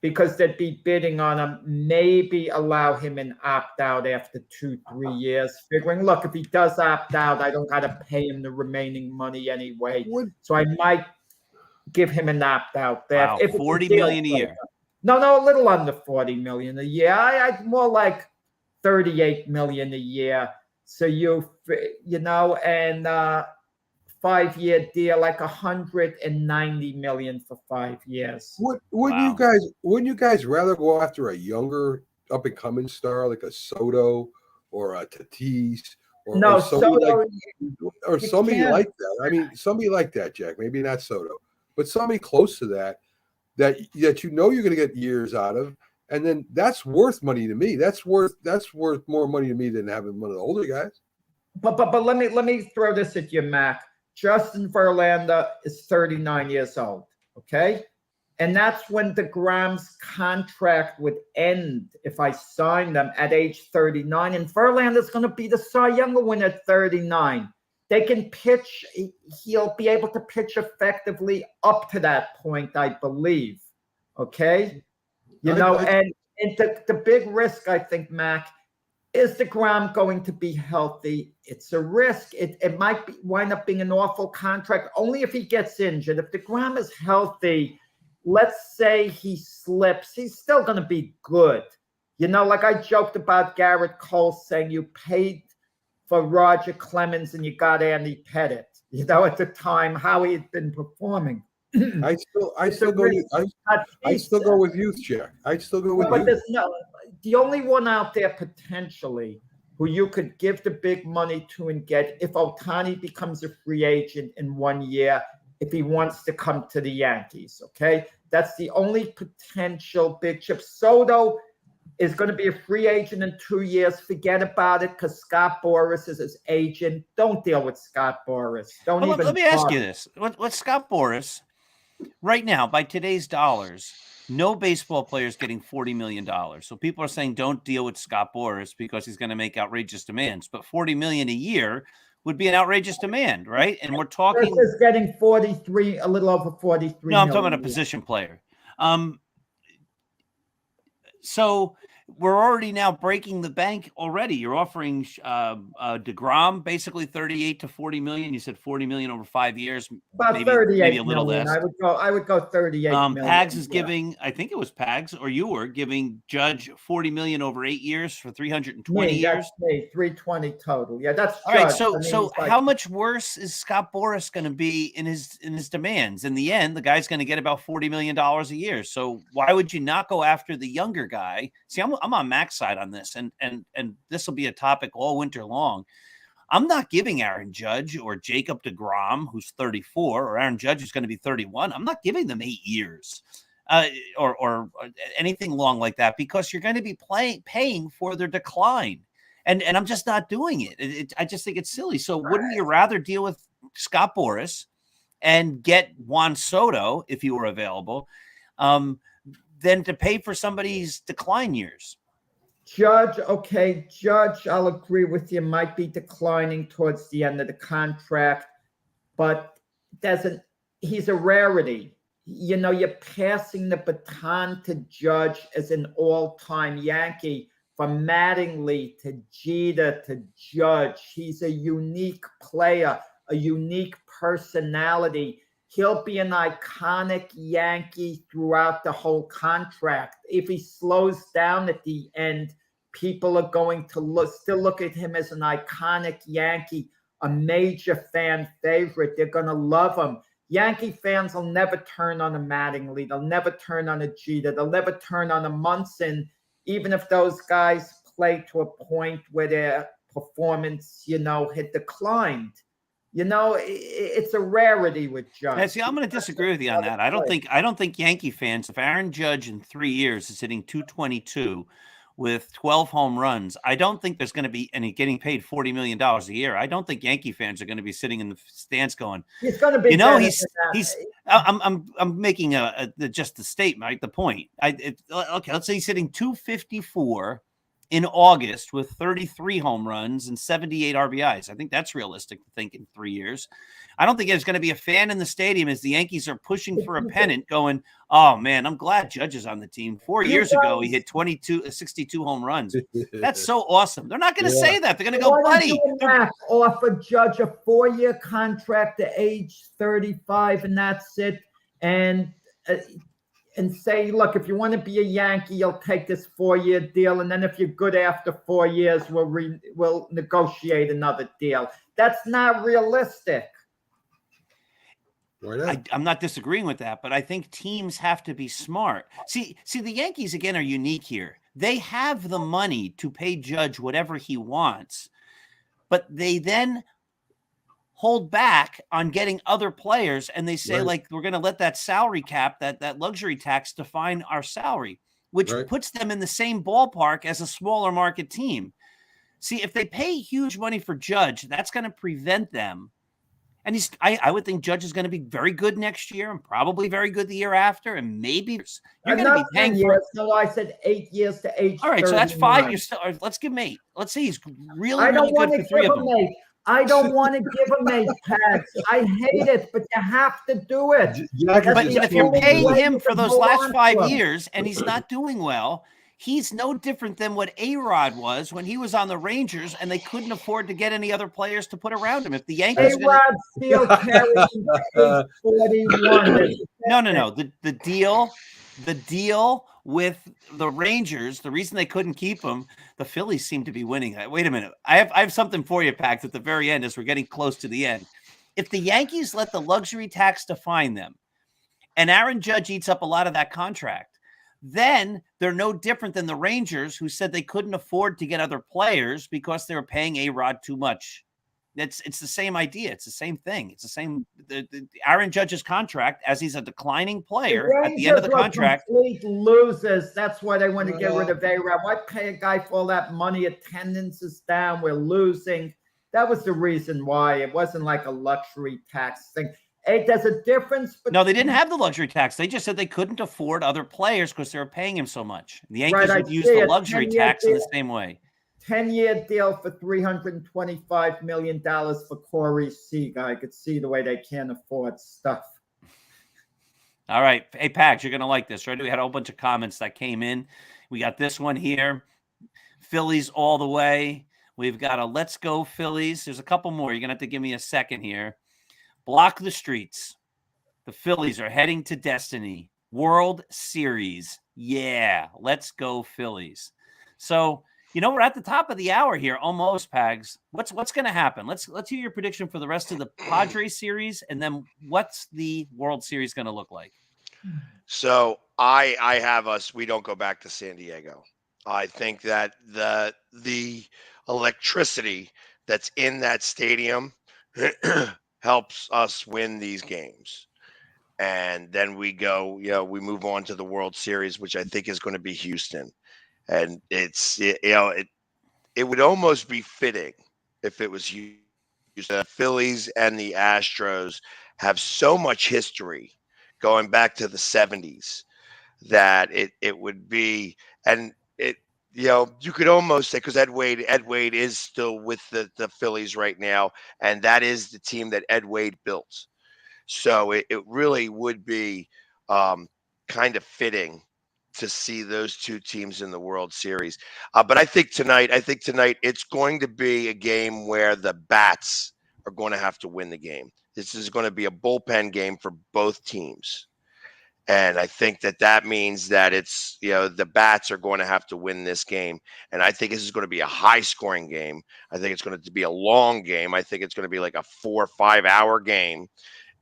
because they'd be bidding on him, maybe allow him an opt-out after 2-3 years, figuring, look, if he does opt out, I don't got to pay him the remaining money anyway. So I might give him an opt-out there. Wow, $40 million a year. No, a little under $40 million a year. I more like $38 million a year. So and 5-year deal, like $190 million for 5 years. Wouldn't you guys rather go after a younger up and coming star like a Soto or a Tatis or somebody like that? I mean, somebody like that, Jack. Maybe not Soto, but somebody close to that. That you're going to get years out of, and then that's worth money to me. That's worth more money to me than having one of the older guys. But let me throw this at you, Mac. Justin Verlander is 39 years old, okay? And that's when deGrom's contract would end if I sign them at age 39. And Verlander's going to be the Cy Young winner at 39. They can pitch. He'll be able to pitch effectively up to that point, I believe. Okay? And the big risk, I think, Mac, is deGrom going to be healthy? It's a risk. It might wind up being an awful contract only if he gets injured. If deGrom is healthy, let's say he slips, he's still going to be good. Like I joked about Garrett Cole saying you paid for Roger Clemens and you got Andy Pettit, at the time, how he had been performing. I still go with youth, Jack. I still go with but youth. The only one out there potentially who you could give the big money to and get if Ohtani becomes a free agent in 1 year, if he wants to come to the Yankees, okay? That's the only potential big chip. Soto is going to be a free agent in 2 years. Forget about it, because Scott Boras is his agent. Don't deal with Scott Boras. Let me ask you this. What Scott Boras, right now, by today's dollars, no baseball player is getting $40 million. So people are saying don't deal with Scott Boras because he's going to make outrageous demands. But $40 million a year would be an outrageous demand, right? And we're talking... Boras is getting 43, a little over 43 No, I'm talking about a position player. So we're already now breaking the bank already. You're offering DeGrom basically 38 to 40 million. You said 40 million over 5 years, About maybe 38 a little million. less. I would go 38 million. Pags is giving, I think it was Pags, or you were giving Judge 40 million over 8 years for 320 years. That's me, 320 total. Yeah, that's all right. Judge. So, I mean, so like, how much worse is Scott Boras going to be in his demands? In the end, the guy's going to get about $40 million a year. So why would you not go after the younger guy? See, I'm on Mac's side on this, and this will be a topic all winter long. I'm not giving Aaron Judge or Jacob deGrom, who's 34, or Aaron Judge, who's going to be 31. I'm not giving them 8 years or anything long like that, because you're going to be paying for their decline. And I'm just not doing it. I just think it's silly. So wouldn't you rather deal with Scott Boras and get Juan Soto, if you were available, than to pay for somebody's decline years? Judge, okay, Judge, I'll agree with you, might be declining towards the end of the contract, but he's a rarity. You know, you're passing the baton to Judge as an all-time Yankee, from Mattingly to Jeter to Judge. He's a unique player, a unique personality. He'll be an iconic Yankee throughout the whole contract. If he slows down at the end, people are going to still look at him as an iconic Yankee, a major fan favorite. They're going to love him. Yankee fans will never turn on a Mattingly. They'll never turn on a Jeter. They'll never turn on a Munson, even if those guys play to a point where their performance, had declined. It's a rarity with Judge. Now, see, I'm going to disagree with you on that. I don't think Yankee fans, if Aaron Judge in 3 years is hitting 222 with 12 home runs, I don't think there's going to be any getting paid $40 million a year. I don't think Yankee fans are going to be sitting in the stands going, he's going to be, I'm making just the statement, right? The point. Okay, let's say he's hitting 254 in August with 33 home runs and 78 RBIs. I think that's realistic to think in 3 years. I don't think there's going to be a fan in the stadium as the Yankees are pushing for a pennant going, oh, man, I'm glad Judge is on the team. 4 years ago, he hit 62 home runs. That's so awesome. They're not going to say that. They're going to go, buddy. Offer Judge a 4-year contract to age 35, and that's it. And say, look, if you want to be a Yankee, you'll take this 4-year deal. And then if you're good after 4 years, we'll negotiate another deal. That's not realistic. I'm not disagreeing with that, but I think teams have to be smart. See, the Yankees, again, are unique here. They have the money to pay Judge whatever he wants, but they then hold back on getting other players, and they say, like, we're going to let that salary cap, that luxury tax define our salary, which puts them in the same ballpark as a smaller market team. See, if they pay huge money for Judge, that's going to prevent them. And I would think Judge is going to be very good next year and probably very good the year after. And maybe you're going to be paying for it. No, I said 8 years to age. All right, so that's 5 years. Let's give him 8. Let's say he's really good for 3 of them. I don't want to give him 8 packs. I hate it, but you have to do it. But if you're paying him for those last 5 years and he's not doing well, he's no different than what A-Rod was when he was on the Rangers and they couldn't afford to get any other players to put around him. If the Yankees A-Rod still carries 41. No. The deal with the Rangers, the reason they couldn't keep him, the Phillies seem to be winning. Wait a minute. I have something for you, Pax, at the very end as we're getting close to the end. If the Yankees let the luxury tax define them and Aaron Judge eats up a lot of that contract, then they're no different than the Rangers, who said they couldn't afford to get other players because they were paying A-Rod too much. It's the same idea. It's the same thing. It's the same. The Aaron Judge's contract, as he's a declining player at the end of the contract. Complete losers. That's why they want to get rid of A-Rod. Why pay a guy for all that money? Attendance is down. We're losing. That was the reason why. It wasn't like a luxury tax thing. Hey, there's a difference. No, they didn't have the luxury tax. They just said they couldn't afford other players because they were paying him so much. The Yankees would use the luxury tax in the same way. 10-year deal for $325 million for Corey Seager. I could see the way they can't afford stuff. All right. Hey, Pax, you're going to like this, right? We had a whole bunch of comments that came in. We got this one here. Phillies all the way. We've got a Let's Go Phillies. There's a couple more. You're going to have to give me a second here. Block the streets. The Phillies are heading to destiny. World Series. Yeah. Let's go Phillies. So, we're at the top of the hour here, almost, Pags. What's going to happen? Let's hear your prediction for the rest of the Padres series, and then what's the World Series going to look like? So I have us. We don't go back to San Diego. I think that the electricity that's in that stadium helps us win these games, and then we go. We move on to the World Series, which I think is going to be Houston. And it would almost be fitting if it was you. The Phillies and the Astros have so much history going back to the 70s that it would be, and you could almost say, because Ed Wade is still with the Phillies right now, and that is the team that Ed Wade built. So it really would be kind of fitting to see those two teams in the World Series. But I think tonight it's going to be a game where the bats are going to have to win the game. This is going to be a bullpen game for both teams. And I think that means that it's, the bats are going to have to win this game. And I think this is going to be a high scoring game. I think it's going to be a long game. I think it's going to be like a 4 or 5 hour game.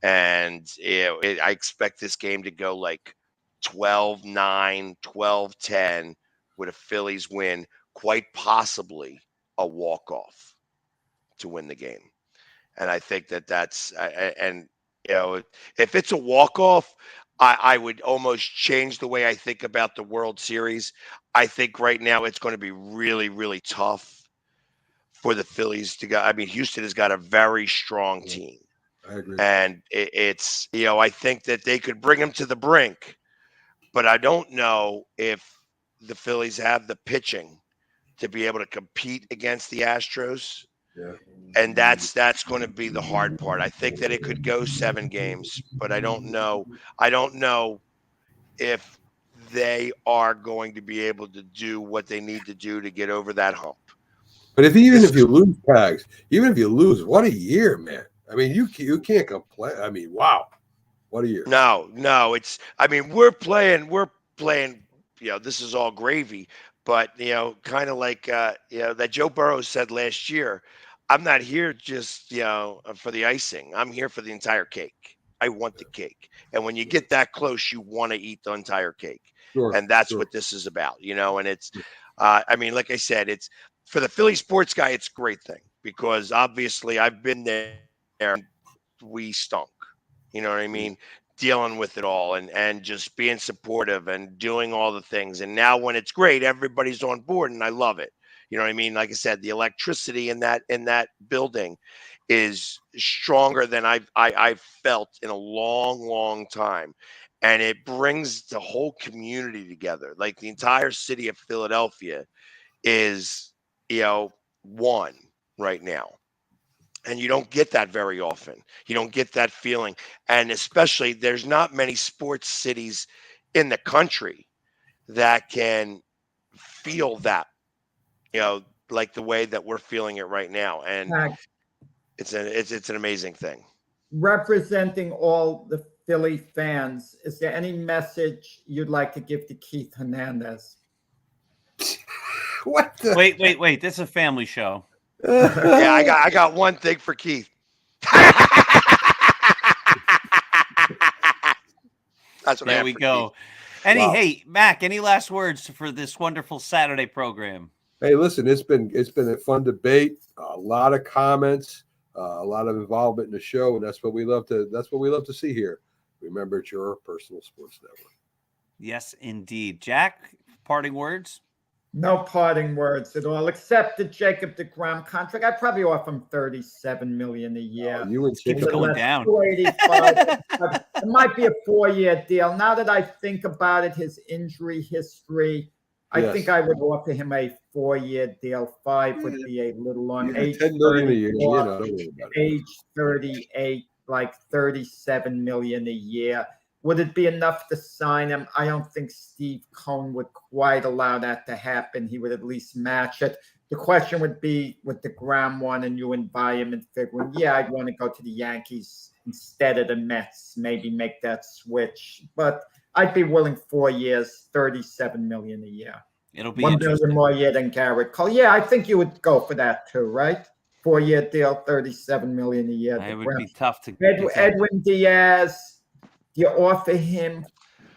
And I expect this game to go like 12-9, 12-10 with a Phillies win, quite possibly a walk-off to win the game. And I think that's if it's a walk-off, I would almost change the way I think about the World Series. I think right now it's going to be really, really tough for the Phillies to go. I mean, Houston has got a very strong team. I agree. And it's, I think that they could bring them to the brink. But I don't know if the Phillies have the pitching to be able to compete against the Astros. Yeah. And that's going to be the hard part. I think that it could go 7 games, but I don't know. I don't know if they are going to be able to do what they need to do to get over that hump. But if you lose, Pags, what a year, man. I mean, you can't complain. I mean, wow. What a year. No, we're playing, this is all gravy, but, kind of like, that Joe Burrow said last year, I'm not here just, for the icing. I'm here for the entire cake. I want the cake. And when you get that close, you want to eat the entire cake. Sure, and that's what this is about, and it's, like I said, it's for the Philly sports guy, it's a great thing because obviously I've been there and we stunk. You know what I mean? Dealing with it all and just being supportive and doing all the things. And now when it's great, everybody's on board and I love it. You know what I mean? Like I said, the electricity in that building is stronger than I've felt in a long, long time. And it brings the whole community together. Like the entire city of Philadelphia is, one right now. And you don't get that very often. You don't get that feeling. And especially there's not many sports cities in the country that can feel that, like the way that we're feeling it right now. And it's an amazing thing. Representing all the Philly fans, is there any message you'd like to give to Keith Hernandez? What the? Wait. This is a family show. Yeah, I got one thing for Keith. That's what there we go. Keith. Hey, Mac, any last words for this wonderful Saturday program? Hey, listen, it's been a fun debate, a lot of comments, a lot of involvement in the show, and that's what we love to see here. Remember, it's your personal sports network. Yes, indeed. Jack, parting words? No parting words at all, except the Jacob deGrom contract. I'd probably offer him $37 million a year. You and keeps going down. $285. It might be a 4-year deal. Now that I think about it, his injury history, I think I would offer him a 4-year deal. 5 would be a little long. Yeah, $10 million a year. Age 38, like $37 million a year. Would it be enough to sign him? I don't think Steve Cohen would quite allow that to happen. He would at least match it. The question would be with DeGrom one and you environment figuring, yeah, I'd want to go to the Yankees instead of the Mets, maybe make that switch. But I'd be willing 4 years, $37 million a year. It'll be $1 million more a year than Garrett Cole. Yeah, I think you would go for that too, right? 4-year deal, $37 million a year. It would be tough to Edwin Diaz. Do you offer him?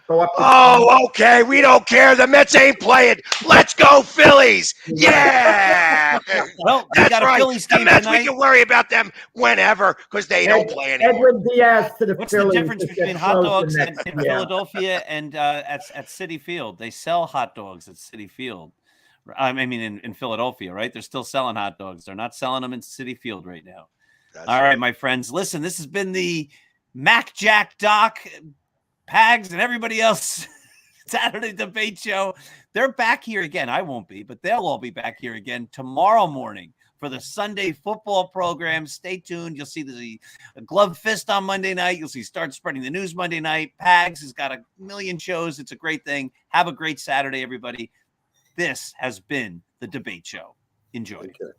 Go up. Oh, okay. We don't care. The Mets ain't playing. Let's go, Phillies. Yeah. Well, they got a Phillies The game Mets, tonight. we can worry about them whenever because they don't play anymore. Edwin Diaz to the What's Phillies. the difference to between get hot close dogs the next in year. Philadelphia and at Citi Field? They sell hot dogs at Citi Field. I mean, in Philadelphia, right? They're still selling hot dogs. They're not selling them in Citi Field right now. All right, my friends. Listen, this has been the Mac Jack Doc, Pags, and everybody else Saturday debate show. They're back here again. I won't be, but they'll all be back here again tomorrow morning for the Sunday football program. Stay tuned. You'll see the Glove Fist on Monday night. You'll see Start Spreading the News Monday night. Pags has got a million shows. It's a great thing. Have a great Saturday, everybody. This has been the debate show. Enjoy. Okay.